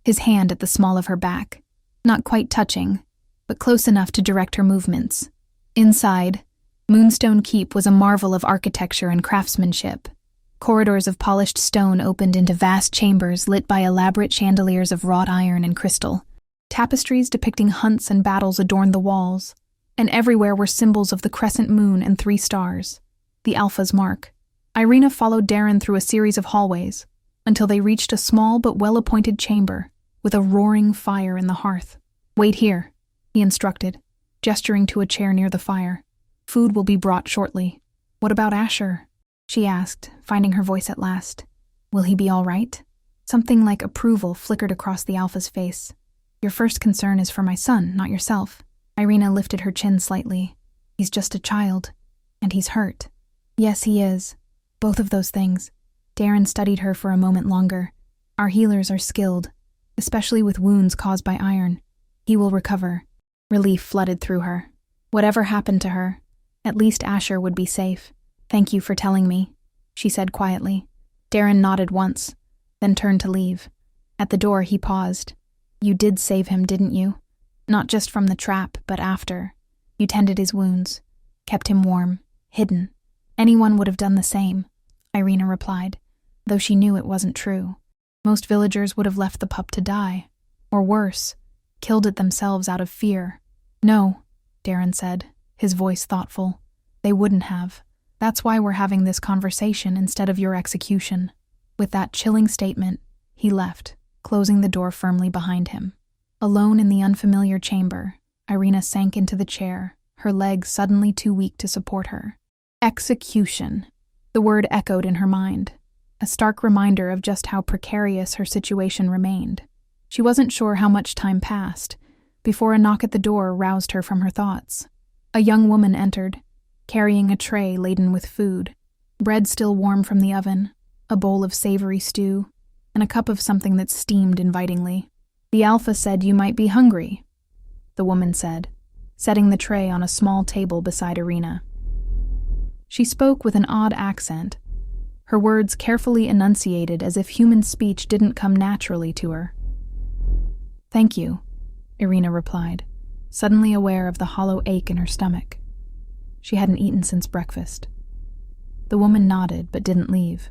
his hand at the small of her back, not quite touching, but close enough to direct her movements. Inside, Moonstone Keep was a marvel of architecture and craftsmanship. Corridors of polished stone opened into vast chambers lit by elaborate chandeliers of wrought iron and crystal. Tapestries depicting hunts and battles adorned the walls, and everywhere were symbols of the crescent moon and 3 stars, the Alpha's mark. Irina followed Darren through a series of hallways, until they reached a small but well-appointed chamber with a roaring fire in the hearth. "Wait here," he instructed, gesturing to a chair near the fire. "Food will be brought shortly." "What about Asher?" she asked, finding her voice at last. "Will he be all right?" Something like approval flickered across the Alpha's face. "Your first concern is for my son, not yourself." Irina lifted her chin slightly. "He's just a child, and he's hurt." "Yes, he is. Both of those things." Darren studied her for a moment longer. "Our healers are skilled, especially with wounds caused by iron. He will recover." Relief flooded through her. Whatever happened to her, at least Asher would be safe. "Thank you for telling me," she said quietly. Darren nodded once, then turned to leave. At the door, he paused. "You did save him, didn't you? Not just from the trap, but after. You tended his wounds, kept him warm, hidden." "Anyone would have done the same," Irina replied, though she knew it wasn't true. Most villagers would have left the pup to die, or worse, killed it themselves out of fear. "No," Darren said, his voice thoughtful. "They wouldn't have. That's why we're having this conversation instead of your execution." With that chilling statement, he left, closing the door firmly behind him. Alone in the unfamiliar chamber, Irina sank into the chair, her legs suddenly too weak to support her. Execution. The word echoed in her mind, a stark reminder of just how precarious her situation remained. She wasn't sure how much time passed before a knock at the door roused her from her thoughts. A young woman entered, carrying a tray laden with food, bread still warm from the oven, a bowl of savory stew, and a cup of something that steamed invitingly. "The Alpha said you might be hungry," the woman said, setting the tray on a small table beside Irina. She spoke with an odd accent, her words carefully enunciated as if human speech didn't come naturally to her. "Thank you," Irina replied, suddenly aware of the hollow ache in her stomach. She hadn't eaten since breakfast. The woman nodded but didn't leave.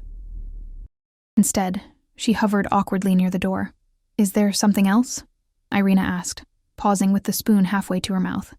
Instead, she hovered awkwardly near the door. "Is there something else?" Irina asked, pausing with the spoon halfway to her mouth.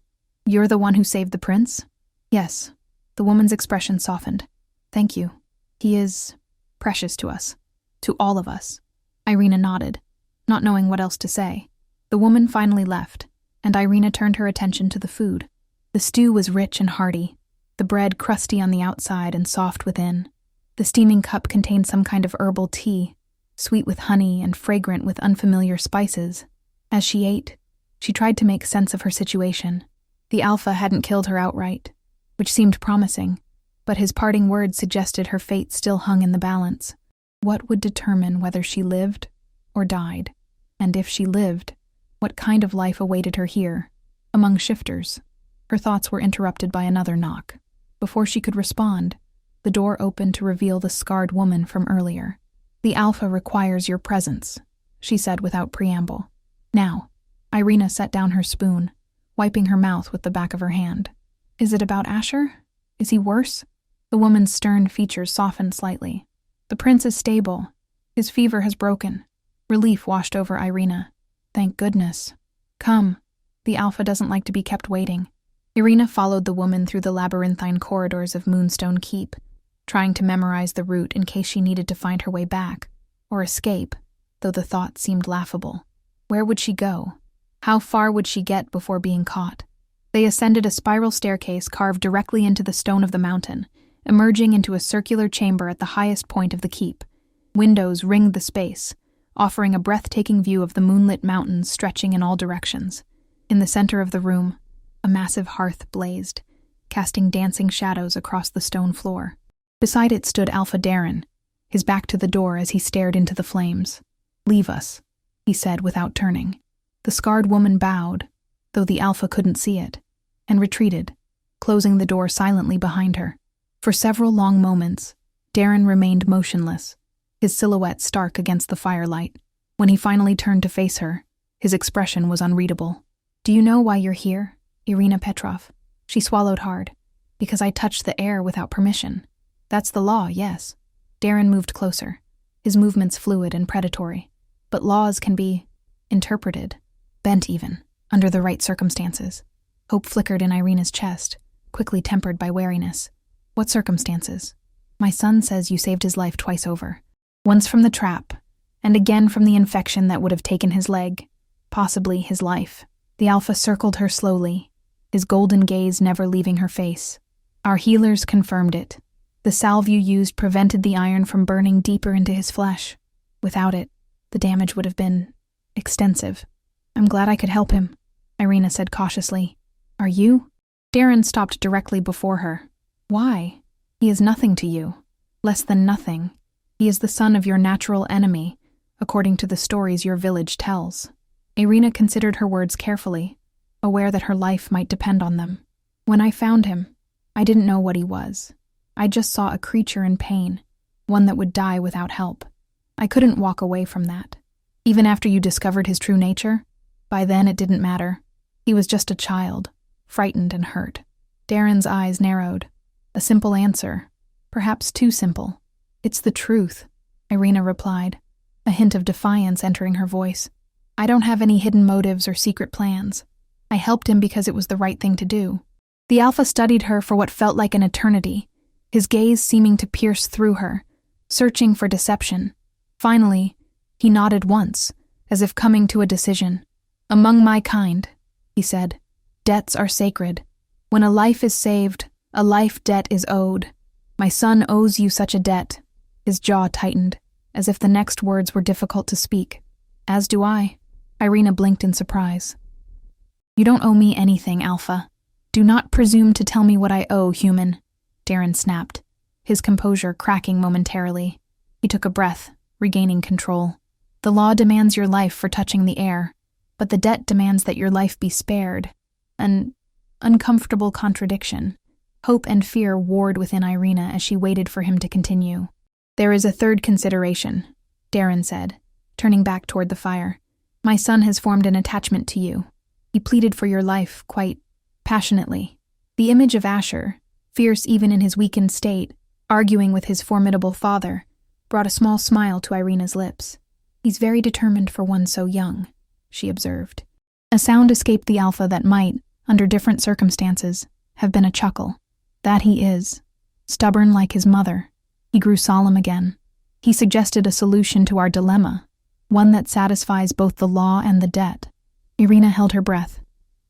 "You're the one who saved the prince?" "Yes." The woman's expression softened. "Thank you. He is precious to us. To all of us." Irina nodded, not knowing what else to say. The woman finally left, and Irina turned her attention to the food. The stew was rich and hearty, the bread crusty on the outside and soft within. The steaming cup contained some kind of herbal tea, sweet with honey and fragrant with unfamiliar spices. As she ate, she tried to make sense of her situation. The Alpha hadn't killed her outright, which seemed promising, but his parting words suggested her fate still hung in the balance. What would determine whether she lived or died? And if she lived, what kind of life awaited her here, among shifters? Her thoughts were interrupted by another knock. Before she could respond, the door opened to reveal the scarred woman from earlier. "The Alpha requires your presence," she said without preamble. "Now." Irina set down her spoon, wiping her mouth with the back of her hand. "Is it about Asher? Is he worse?" The woman's stern features softened slightly. The prince is stable. His fever has broken. Relief washed over Irina. Thank goodness. Come. The Alpha doesn't like to be kept waiting. Irina followed the woman through the labyrinthine corridors of Moonstone Keep, trying to memorize the route in case she needed to find her way back, or escape, though the thought seemed laughable. Where would she go? How far would she get before being caught? They ascended a spiral staircase carved directly into the stone of the mountain, emerging into a circular chamber at the highest point of the keep. Windows ringed the space, offering a breathtaking view of the moonlit mountains stretching in all directions. In the center of the room, a massive hearth blazed, casting dancing shadows across the stone floor. Beside it stood Alpha Darren, his back to the door as he stared into the flames. "Leave us," he said without turning. The scarred woman bowed, though the Alpha couldn't see it, and retreated, closing the door silently behind her. For several long moments, Darren remained motionless, his silhouette stark against the firelight. When he finally turned to face her, his expression was unreadable. "Do you know why you're here, Irina Petrov?" She swallowed hard. "Because I touched the air without permission. That's the law, yes." Darren moved closer, his movements fluid and predatory. But laws can be interpreted, bent even, under the right circumstances. Hope flickered in Irina's chest, quickly tempered by wariness. "What circumstances?" "My son says you saved his life twice over. Once from the trap, and again from the infection that would have taken his leg, possibly his life." The Alpha circled her slowly, his golden gaze never leaving her face. "Our healers confirmed it. The salve you used prevented the iron from burning deeper into his flesh. Without it, the damage would have been extensive." "I'm glad I could help him," Irina said cautiously. "Are you?" Darren stopped directly before her. "Why? He is nothing to you. Less than nothing. He is the son of your natural enemy, according to the stories your village tells." Irina considered her words carefully, aware that her life might depend on them. "When I found him, I didn't know what he was. I just saw a creature in pain, one that would die without help. I couldn't walk away from that. Even after you discovered his true nature, by then it didn't matter. He was just a child, frightened and hurt." Darren's eyes narrowed. A simple answer, perhaps too simple. "It's the truth," Irina replied, a hint of defiance entering her voice. "I don't have any hidden motives or secret plans. I helped him because it was the right thing to do." The Alpha studied her for what felt like an eternity, his gaze seeming to pierce through her, searching for deception. Finally, he nodded once, as if coming to a decision. "Among my kind," he said, "debts are sacred. When a life is saved, a life debt is owed. My son owes you such a debt." His jaw tightened, as if the next words were difficult to speak. "As do I." Irina blinked in surprise. "You don't owe me anything, Alpha. Do not presume to tell me what I owe, human," Darren snapped, his composure cracking momentarily. He took a breath, regaining control. "The law demands your life for touching the air, but the debt demands that your life be spared." An uncomfortable contradiction. Hope and fear warred within Irina as she waited for him to continue. "There is a third consideration," Darren said, turning back toward the fire. "My son has formed an attachment to you. He pleaded for your life quite passionately." The image of Asher, fierce even in his weakened state, arguing with his formidable father, brought a small smile to Irina's lips. "He's very determined for one so young," she observed. A sound escaped the Alpha that might, under different circumstances, have been a chuckle. "That he is. Stubborn like his mother." He grew solemn again. "He suggested a solution to our dilemma, one that satisfies both the law and the debt." Irina held her breath,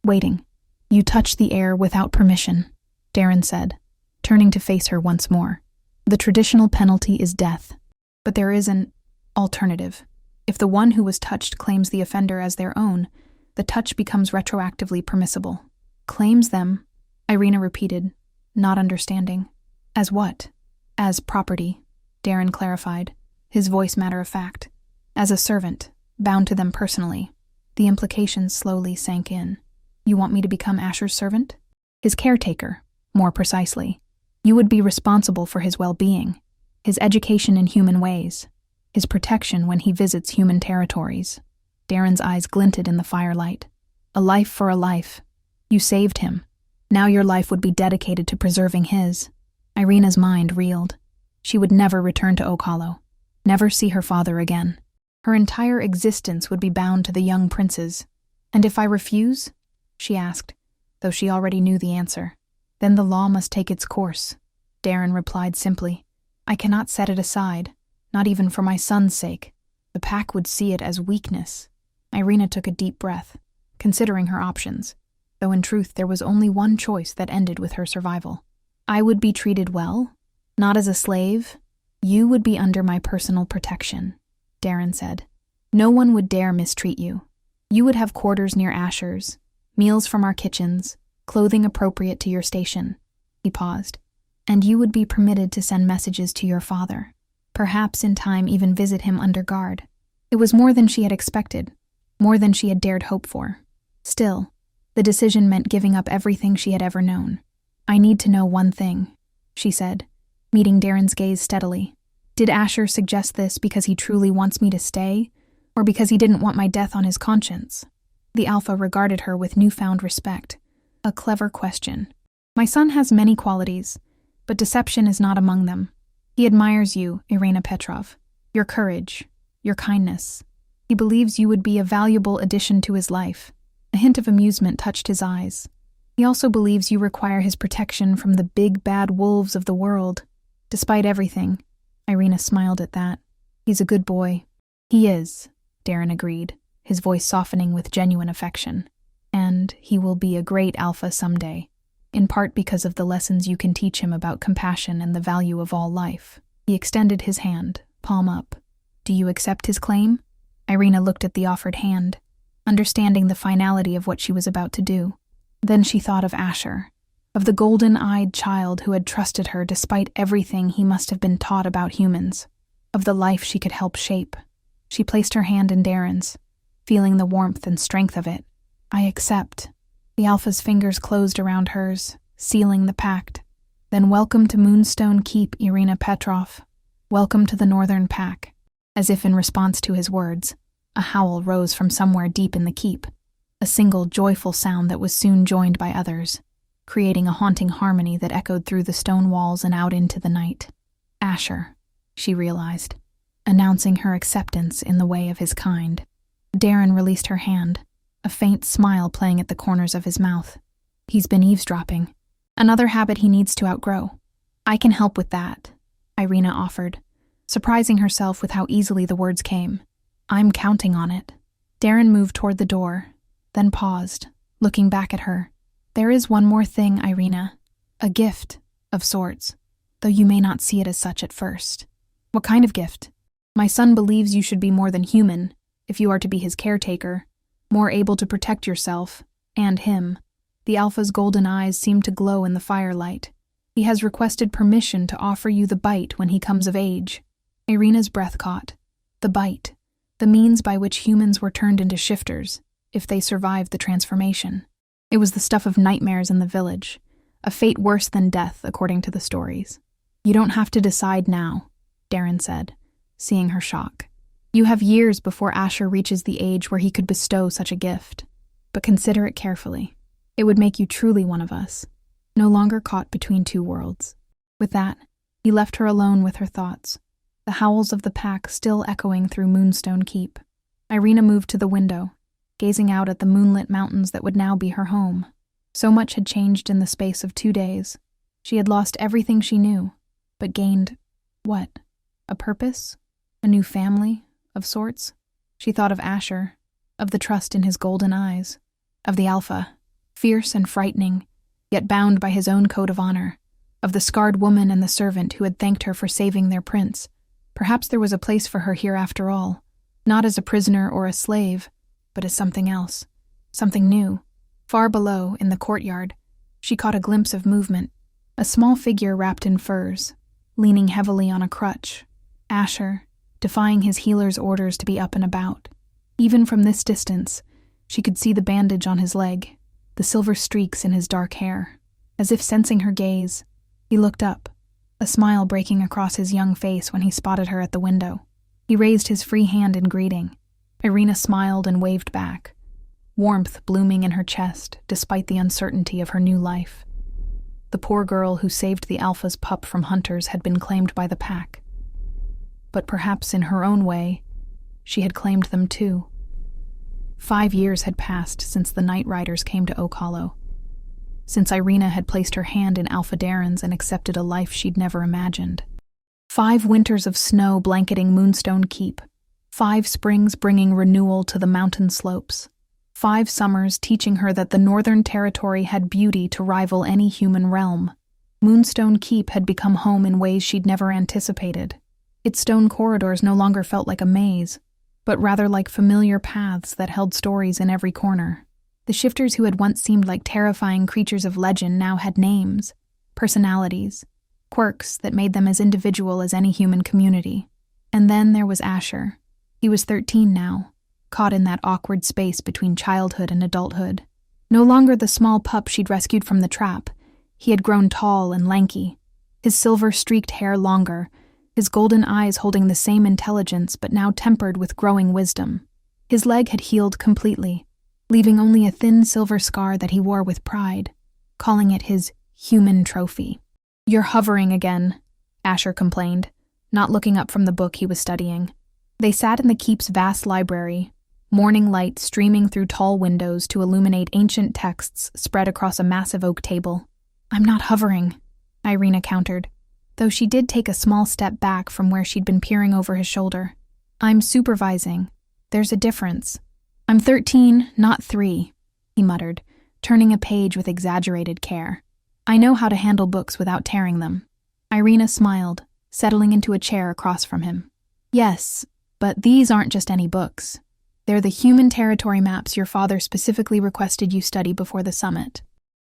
waiting. "You touched the air without permission," Darren said, turning to face her once more. "The traditional penalty is death, but there is an alternative. If the one who was touched claims the offender as their own, the touch becomes retroactively permissible." "Claims them," Irina repeated, not understanding. "As what?" "As property," Darren clarified, his voice matter-of-fact. "As a servant, bound to them personally." The implications slowly sank in. "You want me to become Asher's servant?" "His caretaker, more precisely. You would be responsible for his well-being, his education in human ways, his protection when he visits human territories." Darren's eyes glinted in the firelight. "A life for a life. You saved him. Now your life would be dedicated to preserving his." Irina's mind reeled. She would never return to Oak Hollow, never see her father again. Her entire existence would be bound to the young prince's. "And if I refuse?" she asked, though she already knew the answer. "Then the law must take its course," Darren replied simply. "I cannot set it aside, not even for my son's sake. The pack would see it as weakness." Irina took a deep breath, considering her options, though in truth there was only one choice that ended with her survival. "I would be treated well, not as a slave. You would be under my personal protection," Darren said. "No one would dare mistreat you. You would have quarters near Asher's, meals from our kitchens, clothing appropriate to your station." He paused. "And you would be permitted to send messages to your father, perhaps in time even visit him under guard." It was more than she had expected, more than she had dared hope for. Still, the decision meant giving up everything she had ever known. "I need to know one thing," she said, meeting Darren's gaze steadily. "Did Asher suggest this because he truly wants me to stay, or because he didn't want my death on his conscience?" The Alpha regarded her with newfound respect. A clever question. "My son has many qualities, but deception is not among them. He admires you, Irina Petrov, your courage, your kindness. He believes you would be a valuable addition to his life." A hint of amusement touched his eyes. "He also believes you require his protection from the big bad wolves of the world. Despite everything," Irina smiled at that, "he's a good boy." "He is," Darren agreed, his voice softening with genuine affection. "And he will be a great Alpha someday, in part because of the lessons you can teach him about compassion and the value of all life." He extended his hand, palm up. "Do you accept his claim?" Irina looked at the offered hand, understanding the finality of what she was about to do. Then she thought of Asher, of the golden-eyed child who had trusted her despite everything he must have been taught about humans, of the life she could help shape. She placed her hand in Darren's, feeling the warmth and strength of it. "I accept." The Alpha's fingers closed around hers, sealing the pact. "Then welcome to Moonstone Keep, Irina Petrov. Welcome to the Northern Pack." As if in response to his words, a howl rose from somewhere deep in the keep, a single joyful sound that was soon joined by others, creating a haunting harmony that echoed through the stone walls and out into the night. Asher, she realized, announcing her acceptance in the way of his kind. Darren released her hand, a faint smile playing at the corners of his mouth. "He's been eavesdropping. Another habit he needs to outgrow." "I can help with that," Irina offered, surprising herself with how easily the words came. "I'm counting on it." Darren moved toward the door, then paused, looking back at her. "There is one more thing, Irina. A gift, of sorts, though you may not see it as such at first." "What kind of gift?" "My son believes you should be more than human, if you are to be his caretaker, more able to protect yourself, and him." The Alpha's golden eyes seemed to glow in the firelight. "He has requested permission to offer you the bite when he comes of age." Irina's breath caught. The bite, the means by which humans were turned into shifters, if they survived the transformation. It was the stuff of nightmares in the village, a fate worse than death, according to the stories. "You don't have to decide now," Darren said, seeing her shock. "You have years before Asher reaches the age where he could bestow such a gift. But consider it carefully. It would make you truly one of us, no longer caught between two worlds." With that, he left her alone with her thoughts, the howls of the pack still echoing through Moonstone Keep. Irina moved to the window, gazing out at the moonlit mountains that would now be her home. So much had changed in the space of 2 days. She had lost everything she knew, but gained, what? A purpose? A new family, of sorts? She thought of Asher, of the trust in his golden eyes, of the Alpha, fierce and frightening, yet bound by his own code of honor, of the scarred woman and the servant who had thanked her for saving their prince. Perhaps there was a place for her here after all, not as a prisoner or a slave, but as something else, something new. Far below, in the courtyard, she caught a glimpse of movement, a small figure wrapped in furs, leaning heavily on a crutch. Asher, defying his healer's orders to be up and about. Even from this distance, she could see the bandage on his leg, the silver streaks in his dark hair. As if sensing her gaze, he looked up, a smile breaking across his young face when he spotted her at the window. He raised his free hand in greeting. Irina smiled and waved back, warmth blooming in her chest despite the uncertainty of her new life. The poor girl who saved the Alpha's pup from hunters had been claimed by the pack. But perhaps in her own way, she had claimed them too. 5 years had passed since the Night Riders came to Oak Hollow, since Irina had placed her hand in Alpha Darren's and accepted a life she'd never imagined. 5 winters of snow blanketing Moonstone Keep, 5 springs bringing renewal to the mountain slopes, 5 summers teaching her that the Northern Territory had beauty to rival any human realm. Moonstone Keep had become home in ways she'd never anticipated. Its stone corridors no longer felt like a maze, but rather like familiar paths that held stories in every corner. The shifters who had once seemed like terrifying creatures of legend now had names, personalities, quirks that made them as individual as any human community. And then there was Asher. He was 13 now, caught in that awkward space between childhood and adulthood. No longer the small pup she'd rescued from the trap, he had grown tall and lanky, his silver-streaked hair longer, his golden eyes holding the same intelligence but now tempered with growing wisdom. His leg had healed completely, leaving only a thin silver scar that he wore with pride, calling it his human trophy. "You're hovering again," Asher complained, not looking up from the book he was studying. They sat in the keep's vast library, morning light streaming through tall windows to illuminate ancient texts spread across a massive oak table. "I'm not hovering," Irina countered, though she did take a small step back from where she'd been peering over his shoulder. "I'm supervising. There's a difference. I'm 13, not 3, he muttered, turning a page with exaggerated care. "I know how to handle books without tearing them." Irina smiled, settling into a chair across from him. "Yes, but these aren't just any books. They're the human territory maps your father specifically requested you study before the summit."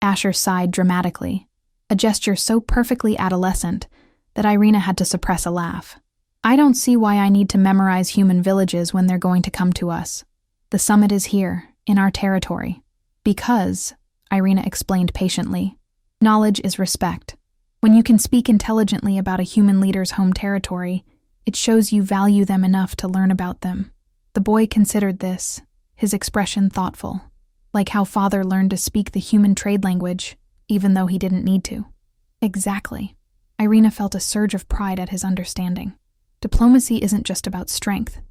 Asher sighed dramatically, a gesture so perfectly adolescent that Irina had to suppress a laugh. "I don't see why I need to memorize human villages when they're going to come to us. The summit is here, in our territory. Because," Irina explained patiently, "knowledge is respect. When you can speak intelligently about a human leader's home territory, it shows you value them enough to learn about them." The boy considered this, his expression thoughtful, like how father learned to speak the human trade language, even though he didn't need to. Exactly. Irina felt a surge of pride at his understanding. Diplomacy isn't just about strength.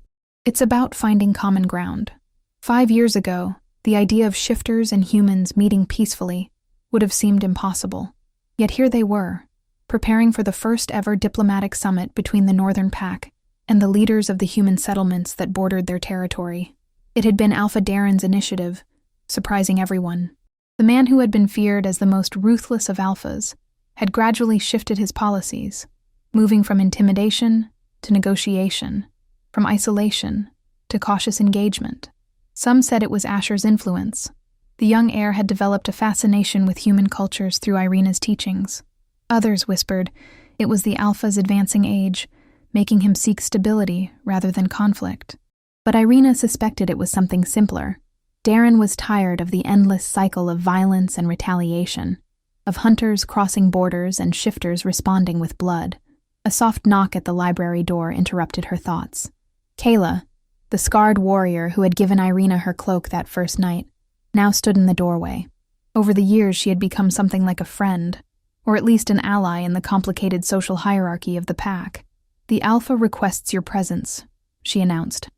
It's about finding common ground. 5 years ago, the idea of shifters and humans meeting peacefully would have seemed impossible. Yet here they were, preparing for the first ever diplomatic summit between the Northern Pack and the leaders of the human settlements that bordered their territory. It had been Alpha Darren's initiative, surprising everyone. The man who had been feared as the most ruthless of alphas had gradually shifted his policies, moving from intimidation to negotiation, from isolation to cautious engagement. Some said it was Asher's influence. The young heir had developed a fascination with human cultures through Irina's teachings. Others whispered it was the Alpha's advancing age, making him seek stability rather than conflict. But Irina suspected it was something simpler. Darren was tired of the endless cycle of violence and retaliation, of hunters crossing borders and shifters responding with blood. A soft knock at the library door interrupted her thoughts. Kayla, the scarred warrior who had given Irina her cloak that first night, now stood in the doorway. Over the years she had become something like a friend, or at least an ally in the complicated social hierarchy of the pack. "The Alpha requests your presence," she announced,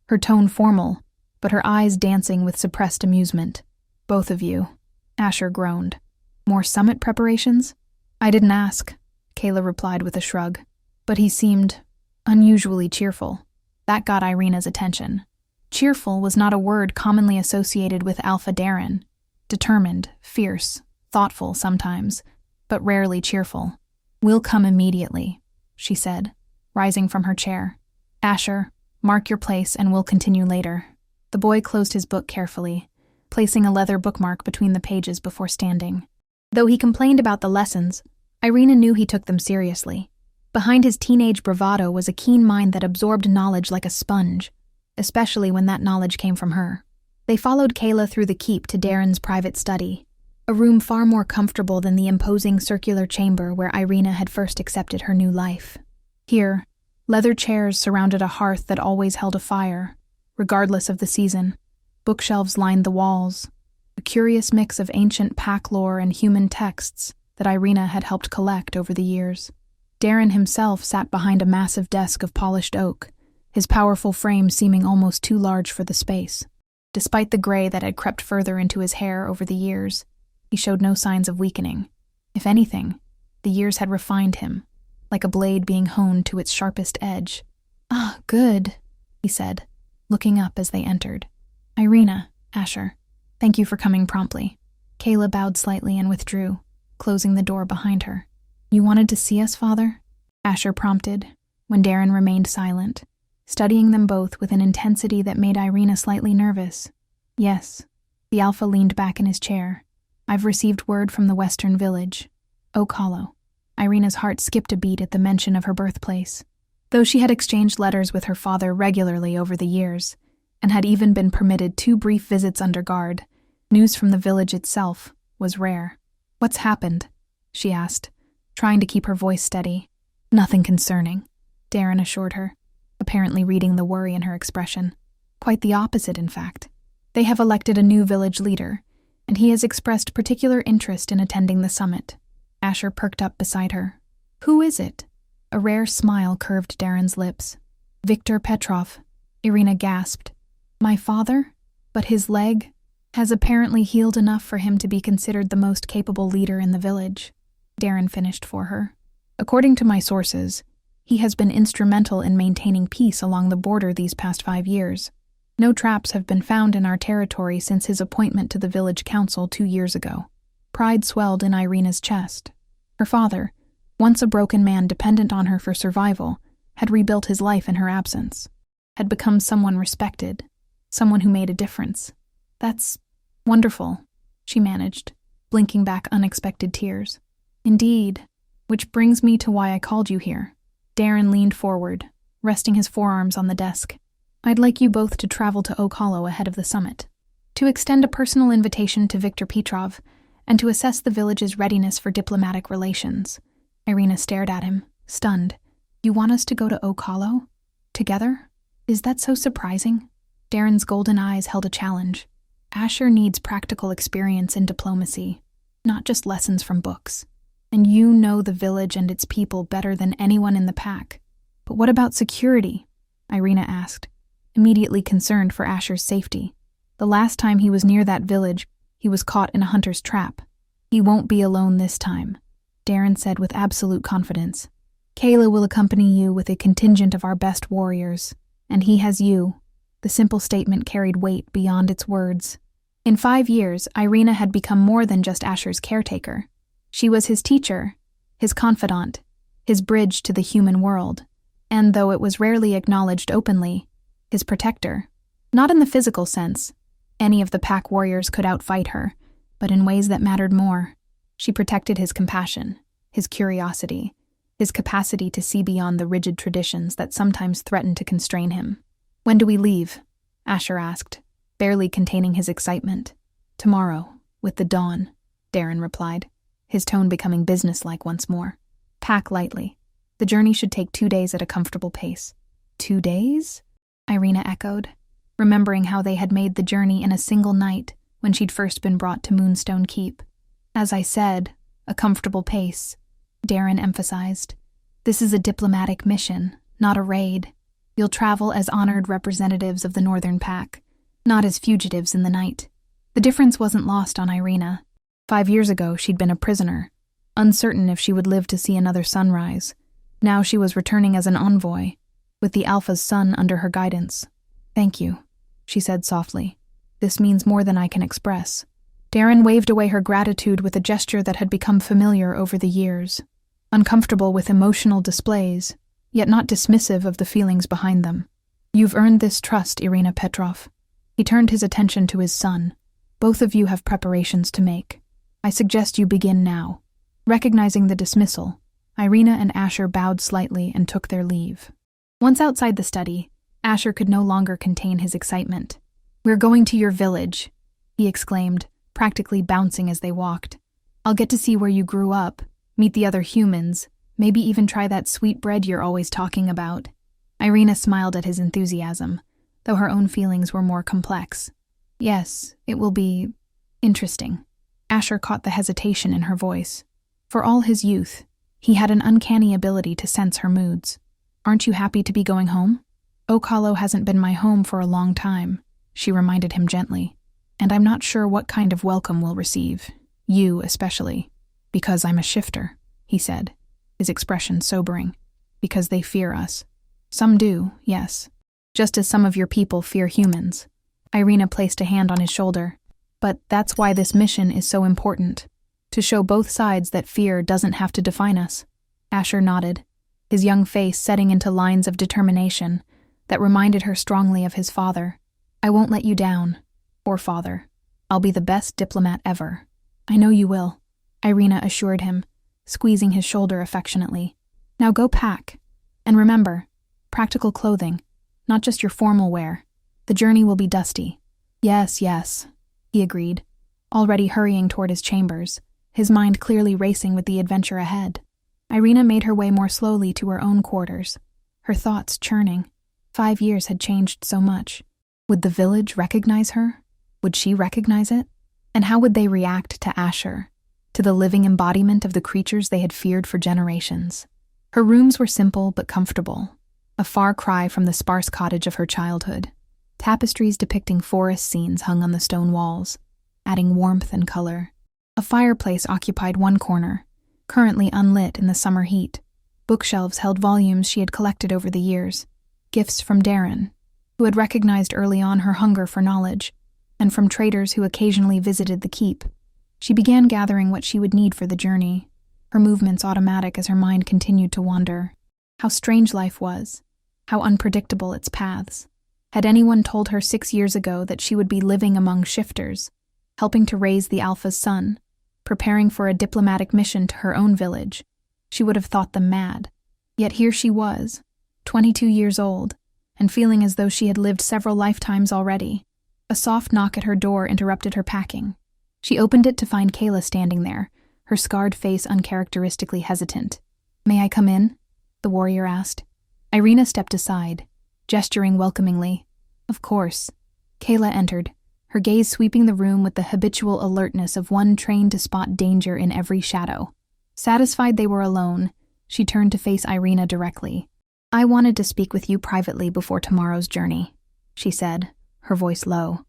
her tone formal, but her eyes dancing with suppressed amusement. "Both of you," Asher groaned. "More summit preparations?" "I didn't ask," Kayla replied with a shrug, but he seemed unusually cheerful. That got Irina's attention. Cheerful was not a word commonly associated with Alpha Darren. Determined, fierce, thoughtful sometimes, but rarely cheerful. "We'll come immediately," she said, rising from her chair. "Asher, mark your place and we'll continue later." The boy closed his book carefully, placing a leather bookmark between the pages before standing. Though he complained about the lessons, Irina knew he took them seriously. Behind his teenage bravado was a keen mind that absorbed knowledge like a sponge, especially when that knowledge came from her. They followed Kayla through the keep to Darren's private study, a room far more comfortable than the imposing circular chamber where Irina had first accepted her new life. Here, leather chairs surrounded a hearth that always held a fire, regardless of the season. Bookshelves lined the walls, a curious mix of ancient pack lore and human texts that Irina had helped collect over the years. Darren himself sat behind a massive desk of polished oak, his powerful frame seeming almost too large for the space. Despite the gray that had crept further into his hair over the years, he showed no signs of weakening. If anything, the years had refined him, like a blade being honed to its sharpest edge. "Ah, good," he said, looking up as they entered. "Irina, Asher, thank you for coming promptly." Kayla bowed slightly and withdrew, closing the door behind her. "You wanted to see us, Father?" Asher prompted, when Darren remained silent, studying them both with an intensity that made Irina slightly nervous. "Yes." The Alpha leaned back in his chair. "I've received word from the western village, Oak Hollow." Irina's heart skipped a beat at the mention of her birthplace. Though she had exchanged letters with her father regularly over the years, and had even been permitted 2 brief visits under guard, news from the village itself was rare. "What's happened?" she asked, trying to keep her voice steady. "Nothing concerning," Darren assured her, apparently reading the worry in her expression. "Quite the opposite, in fact. They have elected a new village leader, and he has expressed particular interest in attending the summit." Asher perked up beside her. "Who is it?" A rare smile curved Darren's lips. "Viktor Petrov," Irina gasped. "My father? But his leg has apparently healed enough for him to be considered the most capable leader in the village," Darren finished for her. "According to my sources, he has been instrumental in maintaining peace along the border these past 5 years. No traps have been found in our territory since his appointment to the village council 2 years ago." Pride swelled in Irina's chest. Her father, once a broken man dependent on her for survival, had rebuilt his life in her absence, had become someone respected, someone who made a difference. "That's wonderful," she managed, blinking back unexpected tears. "Indeed, which brings me to why I called you here." Darren leaned forward, resting his forearms on the desk. "I'd like you both to travel to Oak Hollow ahead of the summit, to extend a personal invitation to Viktor Petrov, and to assess the village's readiness for diplomatic relations." Irina stared at him, stunned. "You want us to go to Oak Hollow? Together? Is that so surprising?" Darren's golden eyes held a challenge. "Asher needs practical experience in diplomacy, not just lessons from books. And you know the village and its people better than anyone in the pack. But what about security?" Irina asked, immediately concerned for Asher's safety. "The last time he was near that village, he was caught in a hunter's trap. He won't be alone this time," Darren said with absolute confidence. "Kayla will accompany you with a contingent of our best warriors, and he has you." The simple statement carried weight beyond its words. In 5 years, Irina had become more than just Asher's caretaker. She was his teacher, his confidant, his bridge to the human world, and though it was rarely acknowledged openly, his protector. Not in the physical sense. Any of the pack warriors could outfight her, but in ways that mattered more. She protected his compassion, his curiosity, his capacity to see beyond the rigid traditions that sometimes threatened to constrain him. "When do we leave?" Asher asked, barely containing his excitement. "Tomorrow, with the dawn," Darren replied, his tone becoming businesslike once more. "Pack lightly. The journey should take 2 days at a comfortable pace." 2 days? Irina echoed, remembering how they had made the journey in a single night when she'd first been brought to Moonstone Keep. "As I said, a comfortable pace," Darren emphasized. "This is a diplomatic mission, not a raid. You'll travel as honored representatives of the Northern Pack, not as fugitives in the night." The difference wasn't lost on Irina. 5 years ago, she'd been a prisoner, uncertain if she would live to see another sunrise. Now she was returning as an envoy, with the Alpha's son under her guidance. "Thank you," she said softly. "This means more than I can express." Darren waved away her gratitude with a gesture that had become familiar over the years, uncomfortable with emotional displays, yet not dismissive of the feelings behind them. "You've earned this trust, Irina Petrov." He turned his attention to his son. "Both of you have preparations to make. I suggest you begin now." Recognizing the dismissal, Irina and Asher bowed slightly and took their leave. Once outside the study, Asher could no longer contain his excitement. "We're going to your village," he exclaimed, practically bouncing as they walked. "I'll get to see where you grew up, meet the other humans, maybe even try that sweet bread you're always talking about." Irina smiled at his enthusiasm, though her own feelings were more complex. "Yes, it will be interesting." Asher caught the hesitation in her voice. For all his youth, he had an uncanny ability to sense her moods. "Aren't you happy to be going home?" "Oak Hollow hasn't been my home for a long time," she reminded him gently. "And I'm not sure what kind of welcome we'll receive. You especially." "Because I'm a shifter," he said, his expression sobering. "Because they fear us." "Some do, yes. Just as some of your people fear humans." Irina placed a hand on his shoulder. "But that's why this mission is so important. To show both sides that fear doesn't have to define us." Asher nodded, his young face setting into lines of determination that reminded her strongly of his father. "I won't let you down. Or father. I'll be the best diplomat ever." "I know you will," Irina assured him, squeezing his shoulder affectionately. "Now go pack. And remember, practical clothing, not just your formal wear. The journey will be dusty." Yes, he agreed, already hurrying toward his chambers, his mind clearly racing with the adventure ahead. Irina made her way more slowly to her own quarters, her thoughts churning. 5 years had changed so much. Would the village recognize her? Would she recognize it? And how would they react to Asher, to the living embodiment of the creatures they had feared for generations? Her rooms were simple but comfortable, a far cry from the sparse cottage of her childhood. Tapestries depicting forest scenes hung on the stone walls, adding warmth and color. A fireplace occupied one corner, currently unlit in the summer heat. Bookshelves held volumes she had collected over the years, gifts from Darren, who had recognized early on her hunger for knowledge, and from traders who occasionally visited the keep. She began gathering what she would need for the journey, her movements automatic as her mind continued to wander. How strange life was, how unpredictable its paths. Had anyone told her 6 years ago that she would be living among shifters, helping to raise the Alpha's son, preparing for a diplomatic mission to her own village, she would have thought them mad. Yet here she was, 22 years old, and feeling as though she had lived several lifetimes already. A soft knock at her door interrupted her packing. She opened it to find Kayla standing there, her scarred face uncharacteristically hesitant. "May I come in?" the warrior asked. Irina stepped aside, gesturing welcomingly. "Of course." Kayla entered, her gaze sweeping the room with the habitual alertness of one trained to spot danger in every shadow. Satisfied they were alone, she turned to face Irina directly. "I wanted to speak with you privately before tomorrow's journey," she said, her voice low.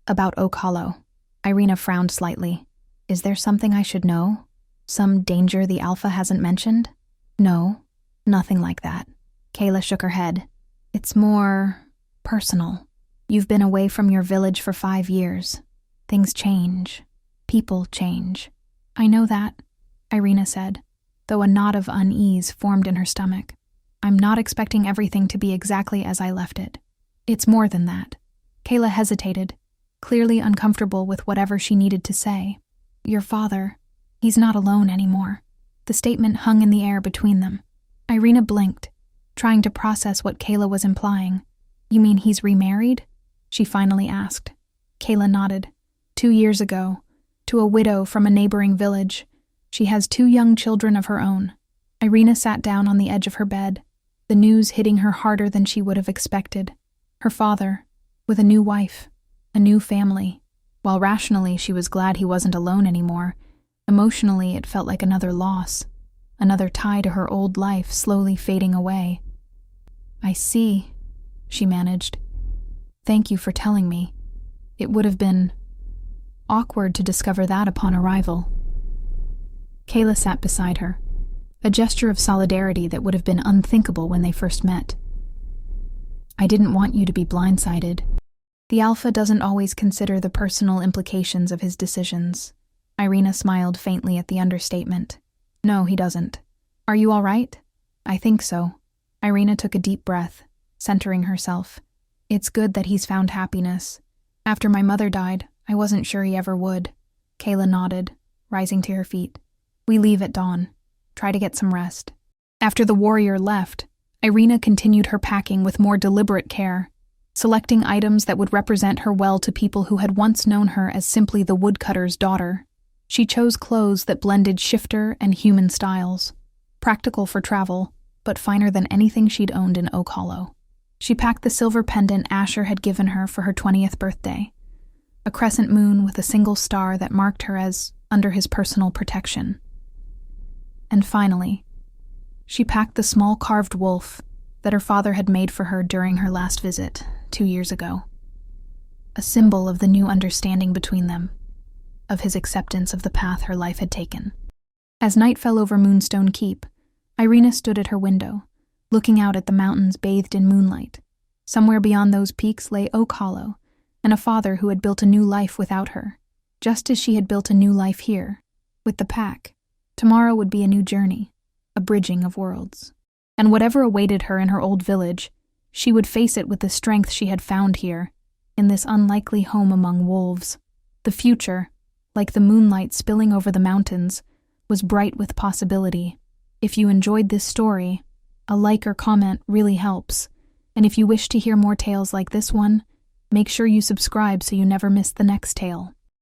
"About Oak Hollow." Irina frowned slightly. "Is there something I should know? Some danger the Alpha hasn't mentioned?" "No, nothing like that." Kayla shook her head. "It's more personal. You've been away from your village for 5 years. Things change. People change." "I know that," Irina said, though a knot of unease formed in her stomach. "I'm not expecting everything to be exactly as I left it. It's more than that." Kayla hesitated, clearly uncomfortable with whatever she needed to say. "Your father, he's not alone anymore." The statement hung in the air between them. Irina blinked, trying to process what Kayla was implying. "You mean he's remarried?" she finally asked. Kayla nodded. 2 years ago, to a widow from a neighboring village. She has 2 young children of her own. Irina sat down on the edge of her bed, the news hitting her harder than she would have expected. Her father, with a new wife, a new family. While rationally she was glad he wasn't alone anymore, emotionally it felt like another loss, another tie to her old life slowly fading away. "I see," she managed. "Thank you for telling me. It would have been awkward to discover that upon arrival." Kayla sat beside her, a gesture of solidarity that would have been unthinkable when they first met. "I didn't want you to be blindsided. The Alpha doesn't always consider the personal implications of his decisions." Irina smiled faintly at the understatement. "No, he doesn't. Are you all right?" "I think so." Irina took a deep breath, centering herself. "It's good that he's found happiness. After my mother died, I wasn't sure he ever would." Kayla nodded, rising to her feet. "We leave at dawn. Try to get some rest." After the warrior left, Irina continued her packing with more deliberate care, selecting items that would represent her well to people who had once known her as simply the woodcutter's daughter. She chose clothes that blended shifter and human styles, practical for travel, but finer than anything she'd owned in Oak Hollow. She packed the silver pendant Asher had given her for her 20th birthday, a crescent moon with a single star that marked her as under his personal protection. And finally, she packed the small carved wolf that her father had made for her during her last visit 2 years ago. A symbol of the new understanding between them, of his acceptance of the path her life had taken. As night fell over Moonstone Keep, Irina stood at her window, looking out at the mountains bathed in moonlight. Somewhere beyond those peaks lay Oak Hollow, and a father who had built a new life without her, just as she had built a new life here, with the pack. Tomorrow would be a new journey, a bridging of worlds. And whatever awaited her in her old village, she would face it with the strength she had found here, in this unlikely home among wolves. The future, like the moonlight spilling over the mountains, was bright with possibility. If you enjoyed this story, a like or comment really helps. And if you wish to hear more tales like this one, make sure you subscribe so you never miss the next tale.